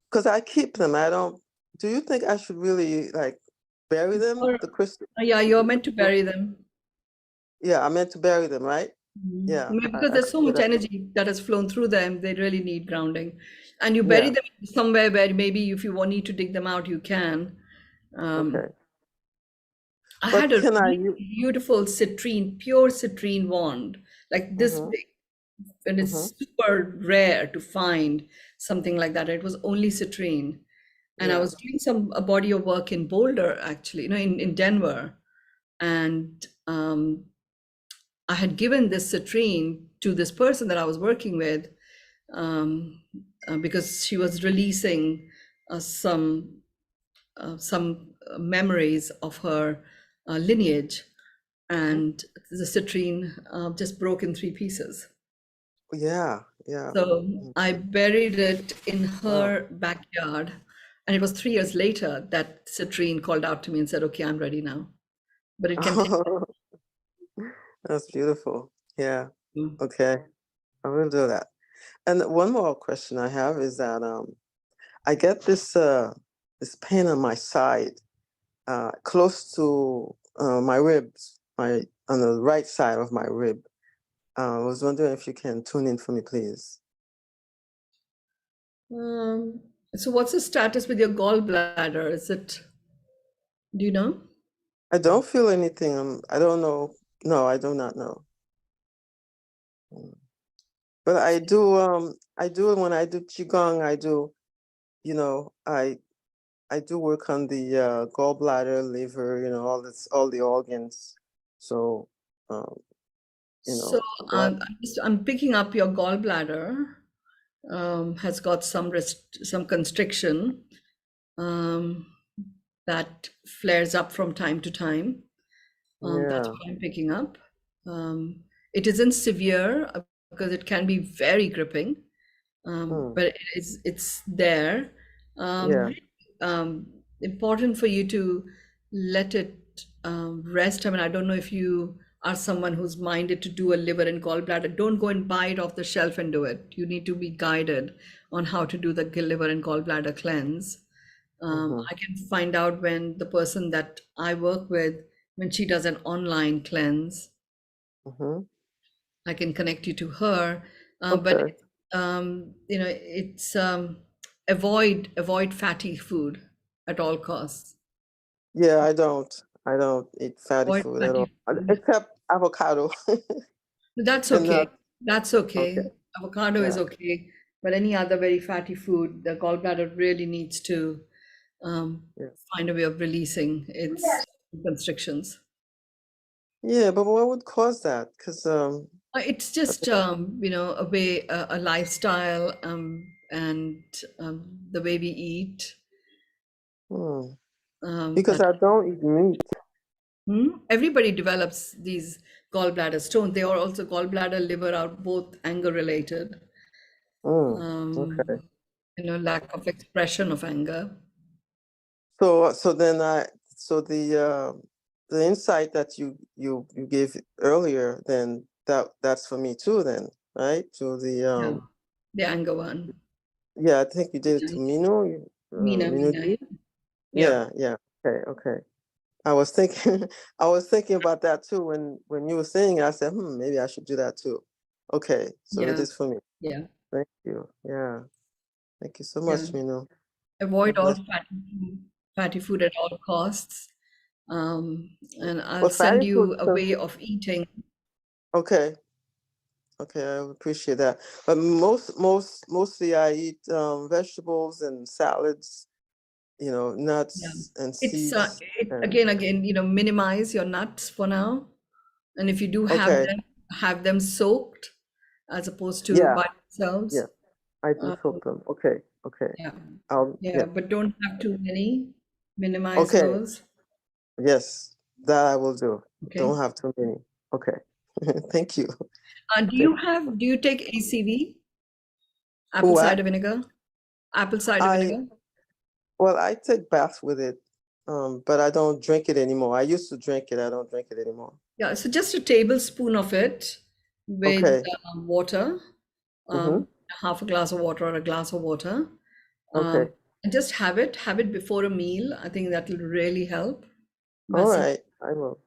Because I keep them. I don't. Do you think I should really like bury them, the crystal. Yeah, you're meant to bury them. Yeah, I meant to bury them, right? Mhm. Yeah, I mean, I because there's so could do much that. energy that has flown through them, they really need grounding. And you bury Yeah. them somewhere where maybe if you need to dig them out, you can. Okay. I But had a can I really use? beautiful citrine, pure citrine wand, like this Mm-hmm, big. And it's mm-hmm. super rare to find something like that. It was only citrine. And I Yeah. was doing a body of work in Boulder, actually, in Denver. And I had given this citrine to this person that I was working with because she was releasing some memories of her lineage, and the citrine just broke in 3 pieces. Yeah. Yeah. So I buried it in Wow. her backyard, and it was 3 years later that citrine called out to me and said, "Okay, I'm ready now." But it can take. That's beautiful. Yeah. Mm. Okay. I will do that. And one more question I have is that I get this pain on my side, close to my ribs, on the right side of my rib. I was wondering if you can tune in for me, please. So what's the status with your gallbladder? Do you know? I don't feel anything. I don't know. No, I do not know. But I do when I do qigong, I do work on the gallbladder, liver, all the organs. So, um, So but I'm picking up your gallbladder has got some constriction um, that flares up from time to time. That's yeah. what I'm picking up. It isn't severe because it can be very gripping, Hmm. but it's there. Yeah. Important for you to let it rest. I mean, I don't know if you are someone who's minded to do a liver and gallbladder. Don't go and buy it off the shelf and do it. You need to be guided on how to do the liver and gallbladder cleanse. Mm-hmm. I can find out when the person that I work with, when she does an online cleanse, Mm-hmm. I can connect you to her. But Okay. it's avoid fatty food at all costs. Yeah, I don't eat fatty Avoid food at all, fatty food. except avocado That's and okay. nuts. That's Okay. okay. Avocado is Yeah. okay, but any other very fatty food, the gallbladder really needs to Yeah. find a way of releasing its constrictions. Yeah, but what would cause that? Because It's just a way, a lifestyle, and the way we eat. because That I don't eat meat. everybody develops these gallbladder stones. They are also gallbladder, liver are both anger related. Okay. Lack of expression of anger. So then the insight that you gave earlier, then that's for me too then, right? To the Yeah, the anger one. yeah, I think you did it to Mino, Mina. Mino. Yeah, Yeah. Okay. I was thinking I was thinking about that too when you were saying it. I said, maybe I should do that too. Okay, so it yeah, is for me. yeah, Thank you. Yeah. Thank you so yeah. much, Mino. Avoid God all bless. fatty food at all costs. And I'll Well, send fatty food. you a way of eating. Okay. Okay, I appreciate that. But mostly I eat vegetables and salads, Yeah. nuts and seeds. And Again, minimize your nuts for now. And if you do okay, have them soaked as opposed to yeah, by themselves. yeah, I do Um, soak them. Okay. yeah, Yeah. but don't have too many. Minimize Okay. those. Yes, that I will do. Okay. Don't have too many. Okay. Thank you. Do you take ACV, apple What? cider vinegar? Apple cider I vinegar? well, I take baths with it, but I don't drink it anymore. I used to drink it. I don't drink it anymore. Yeah, so just a tablespoon of it with Okay. water, Mm-hmm. half a glass of water or a glass of water. Okay. And just have it before a meal. I think that will really help. All Massive. right, I will.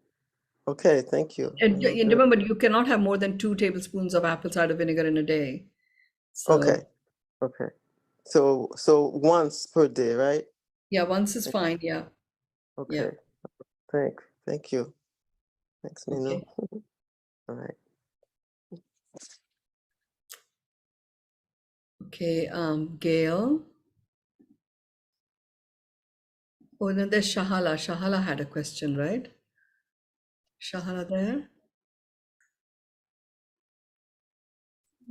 Okay, thank you. And remember, you cannot have more than 2 tablespoons of apple cider vinegar in a day. So, Okay, okay. So once per day, right? yeah, once is fine. Yeah. Yeah. Okay. Thank you. Thanks, Mynoo. Okay. All right. Okay. Gail. Oh, then there's Shahala. Shahala had a question, right? Shahala there?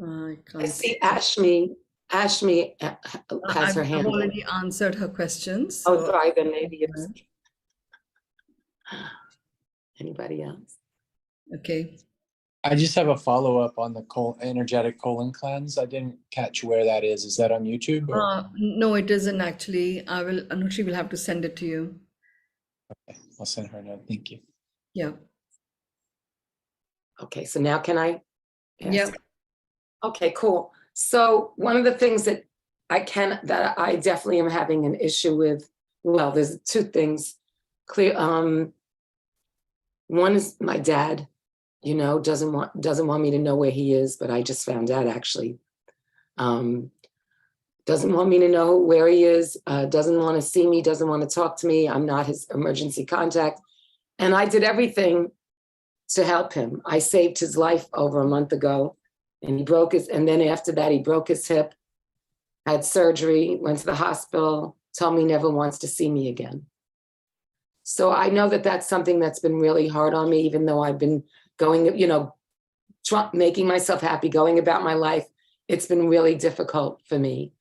I I can't see see. Ashmi. Ashmi has her I've hand up. already answered her questions. Oh, So, sorry, then maybe it's anybody else. okay. I just have a follow-up on the energetic colon cleanse. I didn't catch where that is. Is that on YouTube? Or? No, it isn't actually. Anushri will have to send it to you. Okay, I'll send her a note. Thank you. Yeah. Okay, so now can I ask? Yeah. Okay, cool. So one of the things that I definitely am having an issue with, well, there's 2 things. One is my dad, doesn't want me to know where he is, but I just found out actually. Doesn't want me to know where he is, doesn't want to see me, doesn't want to talk to me. I'm not his emergency contact. And I did everything to help him. I saved his life over a month ago, and then after that, he broke his hip, had surgery, went to the hospital, told me he never wants to see me again. So I know that that's something that's been really hard on me, even though I've been going, making myself happy, going about my life. It's been really difficult for me.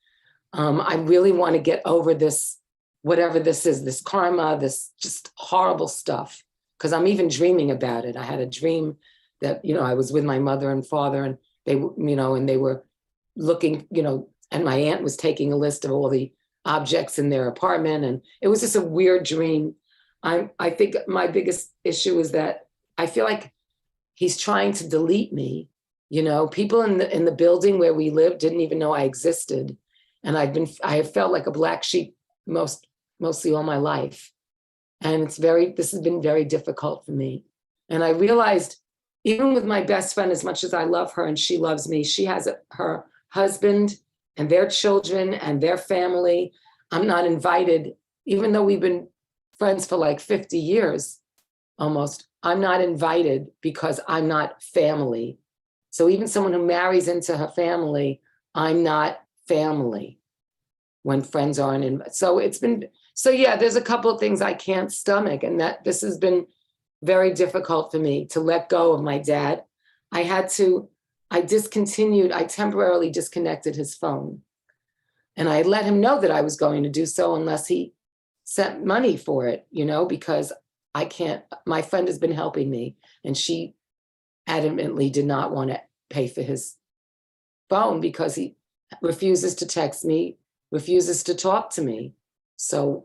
I really want to get over this, whatever this is, this karma, this just horrible stuff, because I'm even dreaming about it. I had a dream that, I was with my mother and father, and they were looking, and my aunt was taking a list of all the objects in their apartment. And it was just a weird dream. I think my biggest issue is that I feel like he's trying to delete me. People in the building where we lived didn't even know I existed. And I have felt like a black sheep mostly all my life. And this has been very difficult for me. And I realized, even with my best friend, as much as I love her and she loves me, she has her husband and their children and their family. I'm not invited, even though we've been friends for like 50 years almost. I'm not invited because I'm not family. So even someone who marries into her family, I'm not family when friends aren't in. So yeah, there's a couple of things I can't stomach, and that this has been very difficult for me to let go of my dad. I temporarily disconnected his phone, and I let him know that I was going to do so unless he sent money for it, because I can't. My friend has been helping me, and she adamantly did not want to pay for his phone because he refuses to text me, refuses to talk to me. So,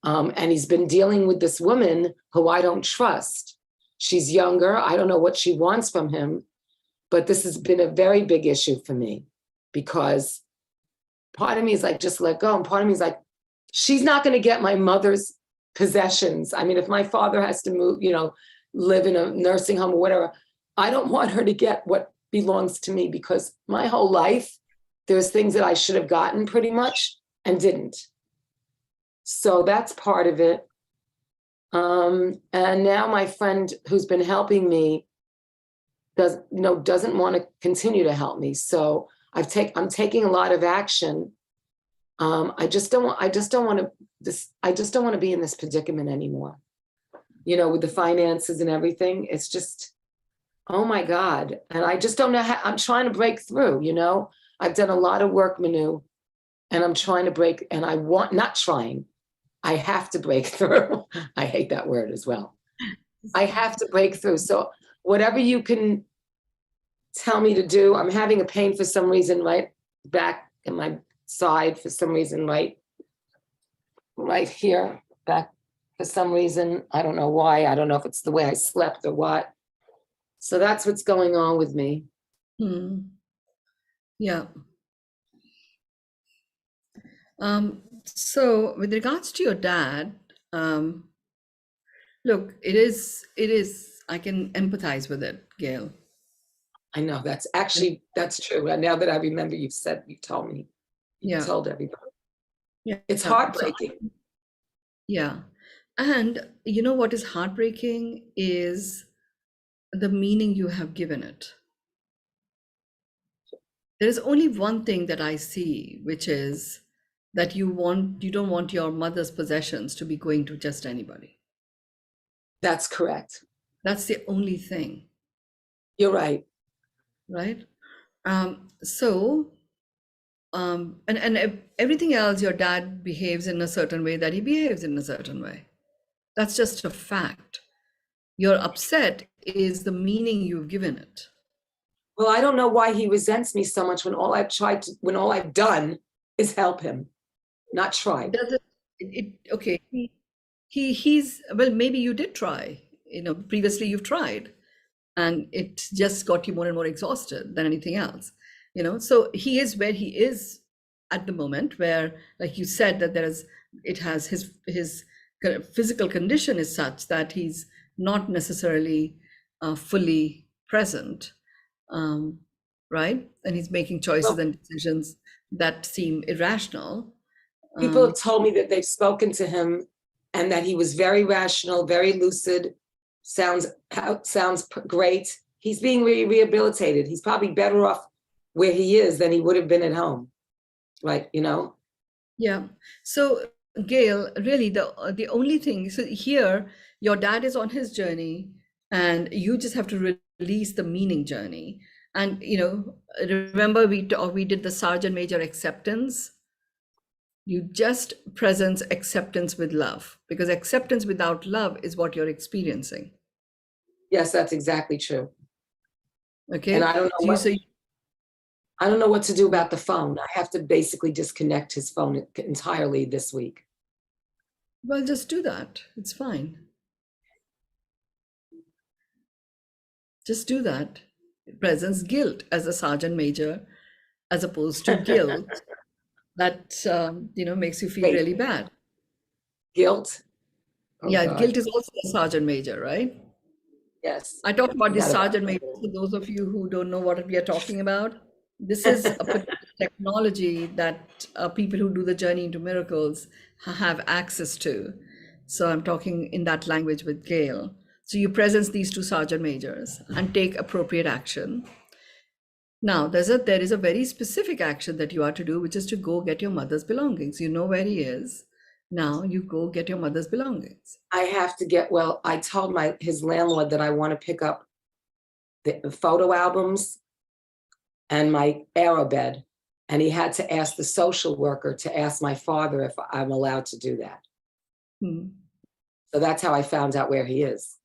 and he's been dealing with this woman who I don't trust. She's younger. I don't know what she wants from him, but this has been a very big issue for me because part of me is like, just let go. And part of me is like, she's not going to get my mother's possessions. I mean, if my father has to move, live in a nursing home or whatever, I don't want her to get what belongs to me, because my whole life, there's things that I should have gotten pretty much and didn't. So that's part of it. And now my friend who's been helping me doesn't want to continue to help me. So I'm taking a lot of action. I just don't want to be in this predicament anymore. With the finances and everything, it's just, oh my God. And I just don't know how. I'm trying to break through, I've done a lot of work, Mynoo, and I'm trying to break, and I have to break through. I hate that word as well. I have to break through. So whatever you can tell me to do, I'm having a pain for some reason right back in my side for some reason, right here, back for some reason. I don't know why. I don't know if it's the way I slept or what. So that's what's going on with me. Yeah. So with regards to your dad, Look, it is, I can empathize with it, Gail. I know that's true. And now that I remember, you told me, you Yeah. told everybody. Yeah. It's So, heartbreaking. yeah. And you know what is heartbreaking is the meaning you have given it. There is only one thing that I see, which is that you don't want your mother's possessions to be going to just anybody. That's correct. That's the only thing, You're right. right? And everything else, your dad behaves in a certain way, that he behaves in a certain way. That's just a fact. Your upset is the meaning you've given it. Well, I don't know why he resents me so much when all I've done is help him, not try. Does okay, he's, well, maybe you did try, previously you've tried, and it just got you more and more exhausted than anything else, so he is where he is at the moment, where, like you said, that it has his kind of physical condition is such that he's not necessarily fully present, right? And he's making choices Well, and decisions that seem irrational. People have told me that they've spoken to him and that he was very rational, very lucid, sounds great. He's being rehabilitated. He's probably better off where he is than he would have been at home. Like, Yeah. So, Gail, really the only thing, so here, your dad is on his journey and you just have to release the meaning journey. And, remember we did the Sergeant Major acceptance. You just presence acceptance with love, because acceptance without love is what you're experiencing. Yes, that's exactly true. Okay. And I don't know I don't know what to do about the phone. I have to basically disconnect his phone entirely this week. Well, just do that. It's fine. Just do that. It presents guilt as a sergeant major, as opposed to guilt that makes you feel really bad. Guilt? Oh, yeah, God. Guilt is also a sergeant major, right? Yes. I talked about this sergeant major. For those of you who don't know what we are talking about, this is a particular technology that people who do the journey into miracles have access to. So I'm talking in that language with Gail. So you presence these two sergeant majors and take appropriate action. Now, there is a very specific action that you are to do, which is to go get your mother's belongings. You know where he is. Now you go get your mother's belongings. I have to I told his landlord that I want to pick up the photo albums and my aerobed. And he had to ask the social worker to ask my father if I'm allowed to do that. So that's how I found out where he is.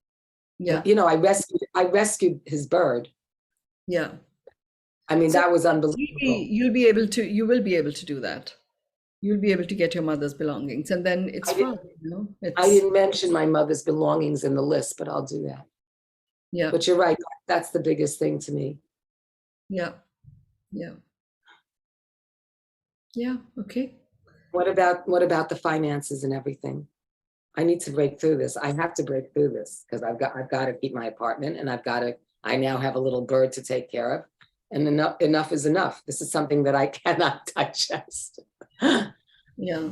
Yeah. I rescued his bird. Yeah. I mean, So that was unbelievable. You will be able to do that. You'll be able to get your mother's belongings, and then it's fine. I didn't mention my mother's belongings in the list, but I'll do that. Yeah. But you're right. That's the biggest thing to me. Yeah. Yeah. Yeah. Okay. What about the finances and everything? I need to break through this. I have to break through this because I've got to keep my apartment, and I now have a little bird to take care of, and enough is enough. This is something that I cannot digest. Yeah.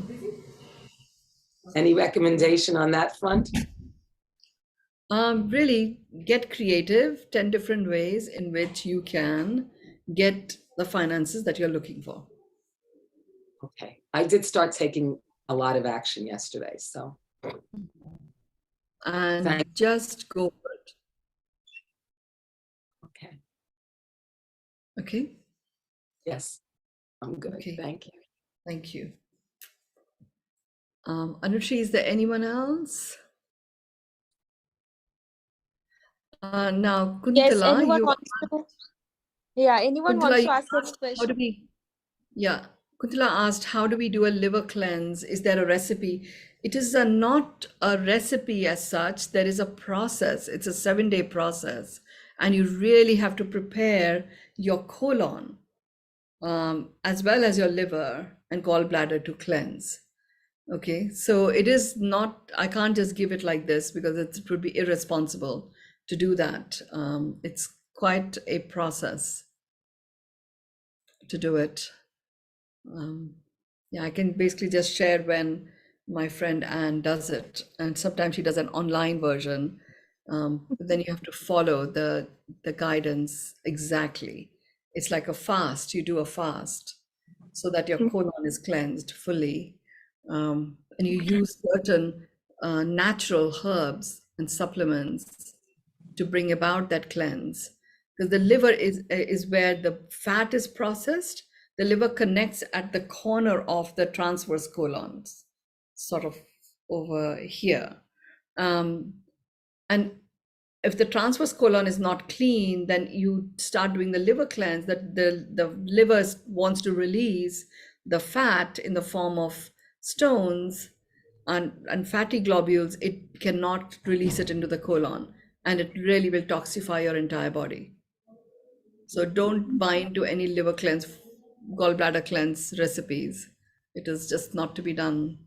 Any recommendation on that front? Really get creative. 10 different ways in which you can get the finances that you're looking for. Okay. I did start taking a lot of action yesterday, so. And just go for it. Okay. Okay. Yes, I'm good. Okay. Thank you. Thank you. Anushree, is there anyone else? Now, Kuntala, Yes, anyone wants to? Yeah, anyone wants to ask a question? Kuntala asked, how do we do a liver cleanse? Is there a recipe? It is not a recipe as such. There is a process. It's a 7-day process. And you really have to prepare your colon as well as your liver and gallbladder to cleanse. Okay, so it is not, I can't just give it like this because it would be irresponsible to do that. It's quite a process to do it. Yeah, I can basically just share when my friend Anne does it, and sometimes she does an online version. But then you have to follow the guidance exactly. It's like a fast. You do a fast so that your colon is cleansed fully, and you use certain natural herbs and supplements to bring about that cleanse, because the liver is where the fat is processed. The liver connects at the corner of the transverse colons, sort of over here. And if the transverse colon is not clean, then you start doing the liver cleanse, that the liver wants to release the fat in the form of stones and fatty globules. It cannot release it into the colon, and it really will toxify your entire body. So don't buy into any liver cleanse, gallbladder cleanse recipes. It is just not to be done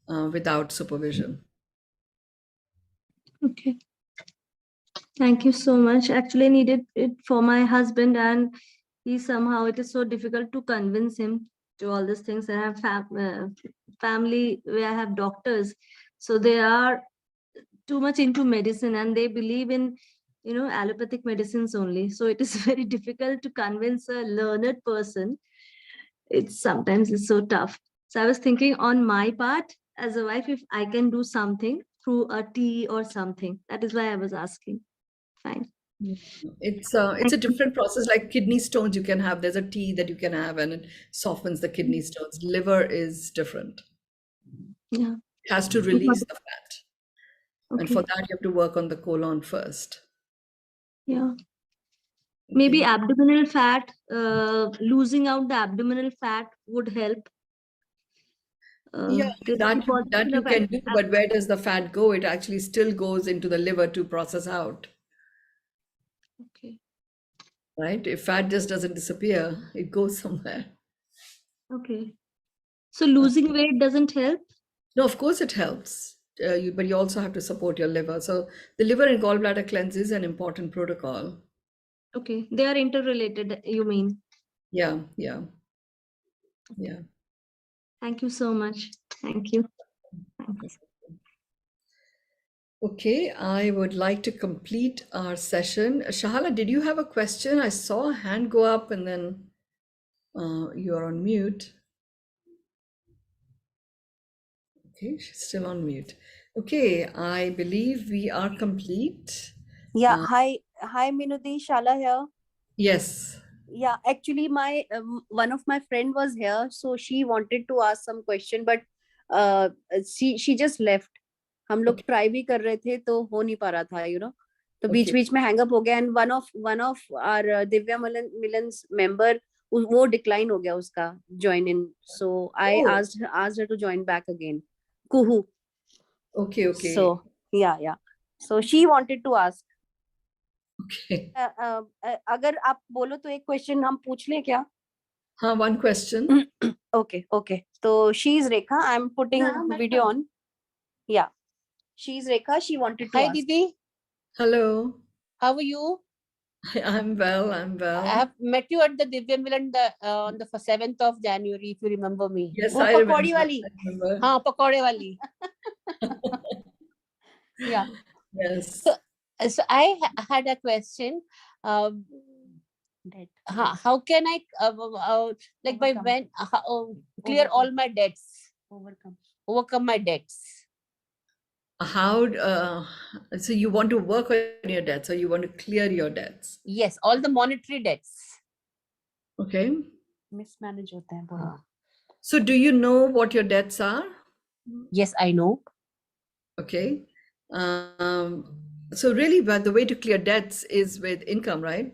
without supervision. Okay. Thank you so much. Actually, I needed it for my husband, and he somehow, it is so difficult to convince him to all these things. I have family where I have doctors, so they are too much into medicine and they believe in, allopathic medicines only. So it is very difficult to convince a learned person. It's sometimes it's so tough. So I was thinking on my part as a wife, if I can do something through a tea or something. That is why I was asking. Fine. It's a different process. Like kidney stones, you can have. There's a tea that you can have, and it softens the kidney stones. Liver is different. Yeah. It has to release the fat, and Okay. for that you have to work on the colon first. Yeah. Maybe abdominal fat, losing out the abdominal fat would help. Yeah, There's that the possibility you of can do, but where does the fat go? It actually still goes into the liver to process out, Okay. right? If fat just doesn't disappear, it goes somewhere. Okay. So losing weight doesn't help? No, of course it helps. But you also have to support your liver. So the liver and gallbladder cleanse is an important protocol. Okay. They are interrelated, you mean? Yeah, yeah, yeah. Thank you so much. Thank you. Thanks. Okay, I would like to complete our session. Shahala, did you have a question? I saw a hand go up and then you're on mute. Okay, she's still on mute. Okay, I believe we are complete. Yeah, hi, Minudi, Shala here. Yes. Yeah, actually, my one of my friend was here, so she wanted to ask some question, but she just left. हम लोग try भी कर रहे थे तो हो नहीं पा रहा था, तो बीच में hang up हो गया, and one of our Divya Milan's member वो decline हो गया उसका join in, so I asked her to join back again. Kuhu. Okay. So yeah. So she wanted to ask. Okay. अगर आप बोलो तो एक क्वेश्चन हम पूछ लें क्या? हाँ, one question. Okay. So she's Rekha. I'm putting video on. Yeah. She's Rekha. She wanted to Hi, ask. Didi. Hello. How are you? I'm well. I have met you at the Divya Milan on the 7th of January, if you remember me. Yes, I remember. हाँ, pakode wali. Yeah. Yes. So I had a question. How can I like by when clear all my debts? Overcome my debts. How so you want to work on your debts, or you want to clear your debts? Yes, all the monetary debts. Okay. Mismanage होता है बहुत. So do you know what your debts are? Yes, I know. Okay. So really, but the way to clear debts is with income, right?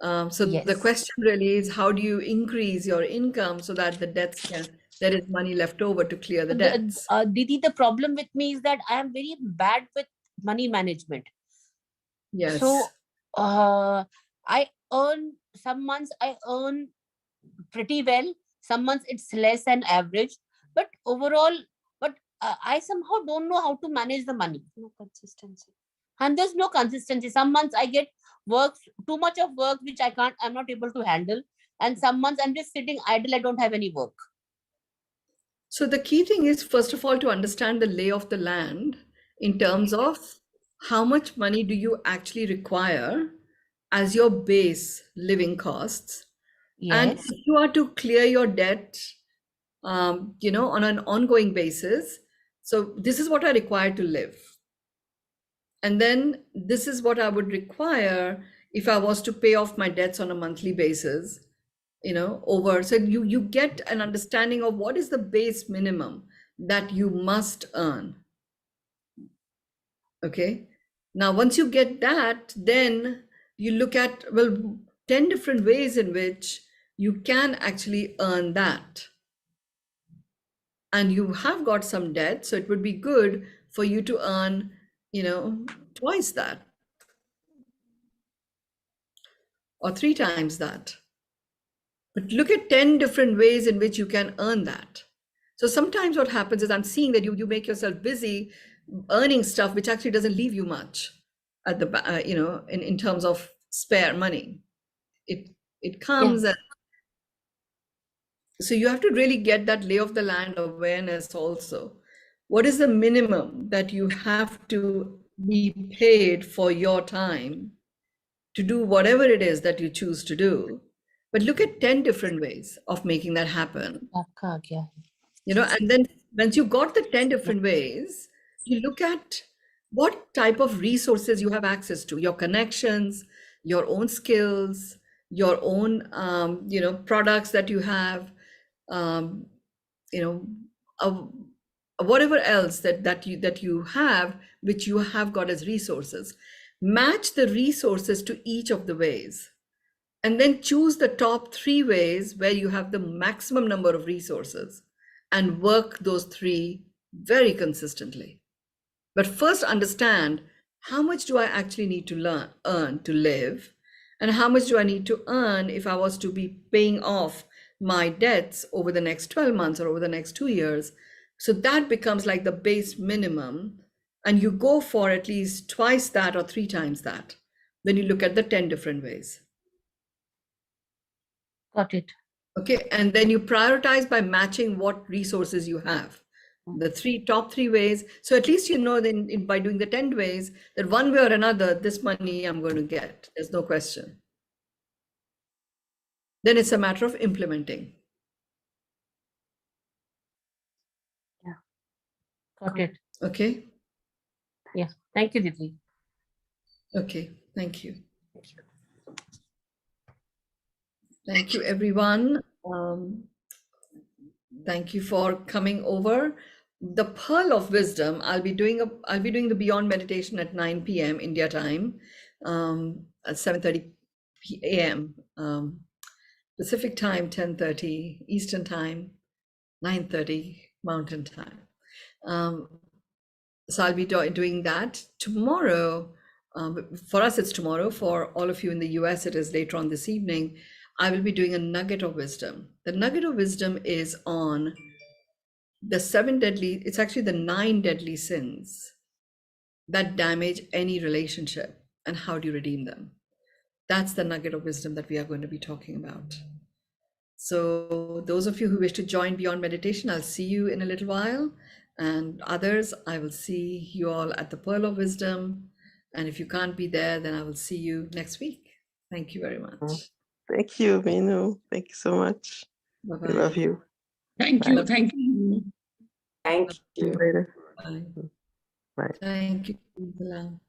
So Yes. the question really is, how do you increase your income so that the debts there is money left over to clear the debts? Didi, the problem with me is that I am very bad with money management. Yes. So I earn, some months I earn pretty well, some months it's less than average, but overall, but I somehow don't know how to manage the money. No consistency. And there's no consistency. Some months I get work, too much of work, which I'm not able to handle. And some months I'm just sitting idle. I don't have any work. So the key thing is, first of all, to understand the lay of the land in terms of how much money do you actually require as your base living costs. Yes. And if you are to clear your debt, on an ongoing basis, so this is what I require to live. And then this is what I would require if I was to pay off my debts on a monthly basis, so you get an understanding of what is the base minimum that you must earn. Okay. Now, once you get that, then you look at, 10 different ways in which you can actually earn that. And you have got some debt, so it would be good for you to earn, twice that or 3 times that. But look at 10 different ways in which you can earn that. So sometimes what happens is I'm seeing that you make yourself busy earning stuff which actually doesn't leave you much at the in terms of spare money. It comes, and so you have to really get that lay of the land awareness also. What is the minimum that you have to be paid for your time to do whatever it is that you choose to do? But look at 10 different ways of making that happen. And then once you got the 10 different ways, you look at what type of resources you have access to, your connections, your own skills, your own, products that you have, whatever else that you have, which you have got as resources. Match the resources to each of the ways. And then choose the top 3 ways where you have the maximum number of resources and work those 3 very consistently. But first understand, how much do I actually need to earn to live? And how much do I need to earn if I was to be paying off my debts over the next 12 months or over the next 2 years? So that becomes like the base minimum. And you go for at least twice that or 3 times that when you look at the 10 different ways. Got it. Okay, and then you prioritize by matching what resources you have. The top 3 ways. So at least then by doing the 10 ways that one way or another, this money I'm going to get. There's no question. Then it's a matter of implementing. Yeah. Got it. Okay. Yeah. Thank you, Didi. Okay. Thank you. Thank you, everyone. Thank you for coming over. The Pearl of Wisdom, I'll be doing the Beyond Meditation at 9 p.m. India time, at 7:30 a.m. Pacific time, 10:30 Eastern time, 9:30 Mountain time. So I'll be doing that tomorrow. For us, it's tomorrow. For all of you in the US, it is later on this evening. I will be doing a nugget of wisdom. The nugget of wisdom is on the 7 deadly, it's actually the 9 deadly sins that damage any relationship, and how do you redeem them? That's the nugget of wisdom that we are going to be talking about. So those of you who wish to join Beyond Meditation, I'll see you in a little while. And others, I will see you all at the Pearl of Wisdom. And if you can't be there, then I will see you next week. Thank you very much. Thank you, Mynoo. Thank you so much. Bye-bye. We love you. Thank you. Thank you. Thank you. Later. Bye. Bye. Thank you.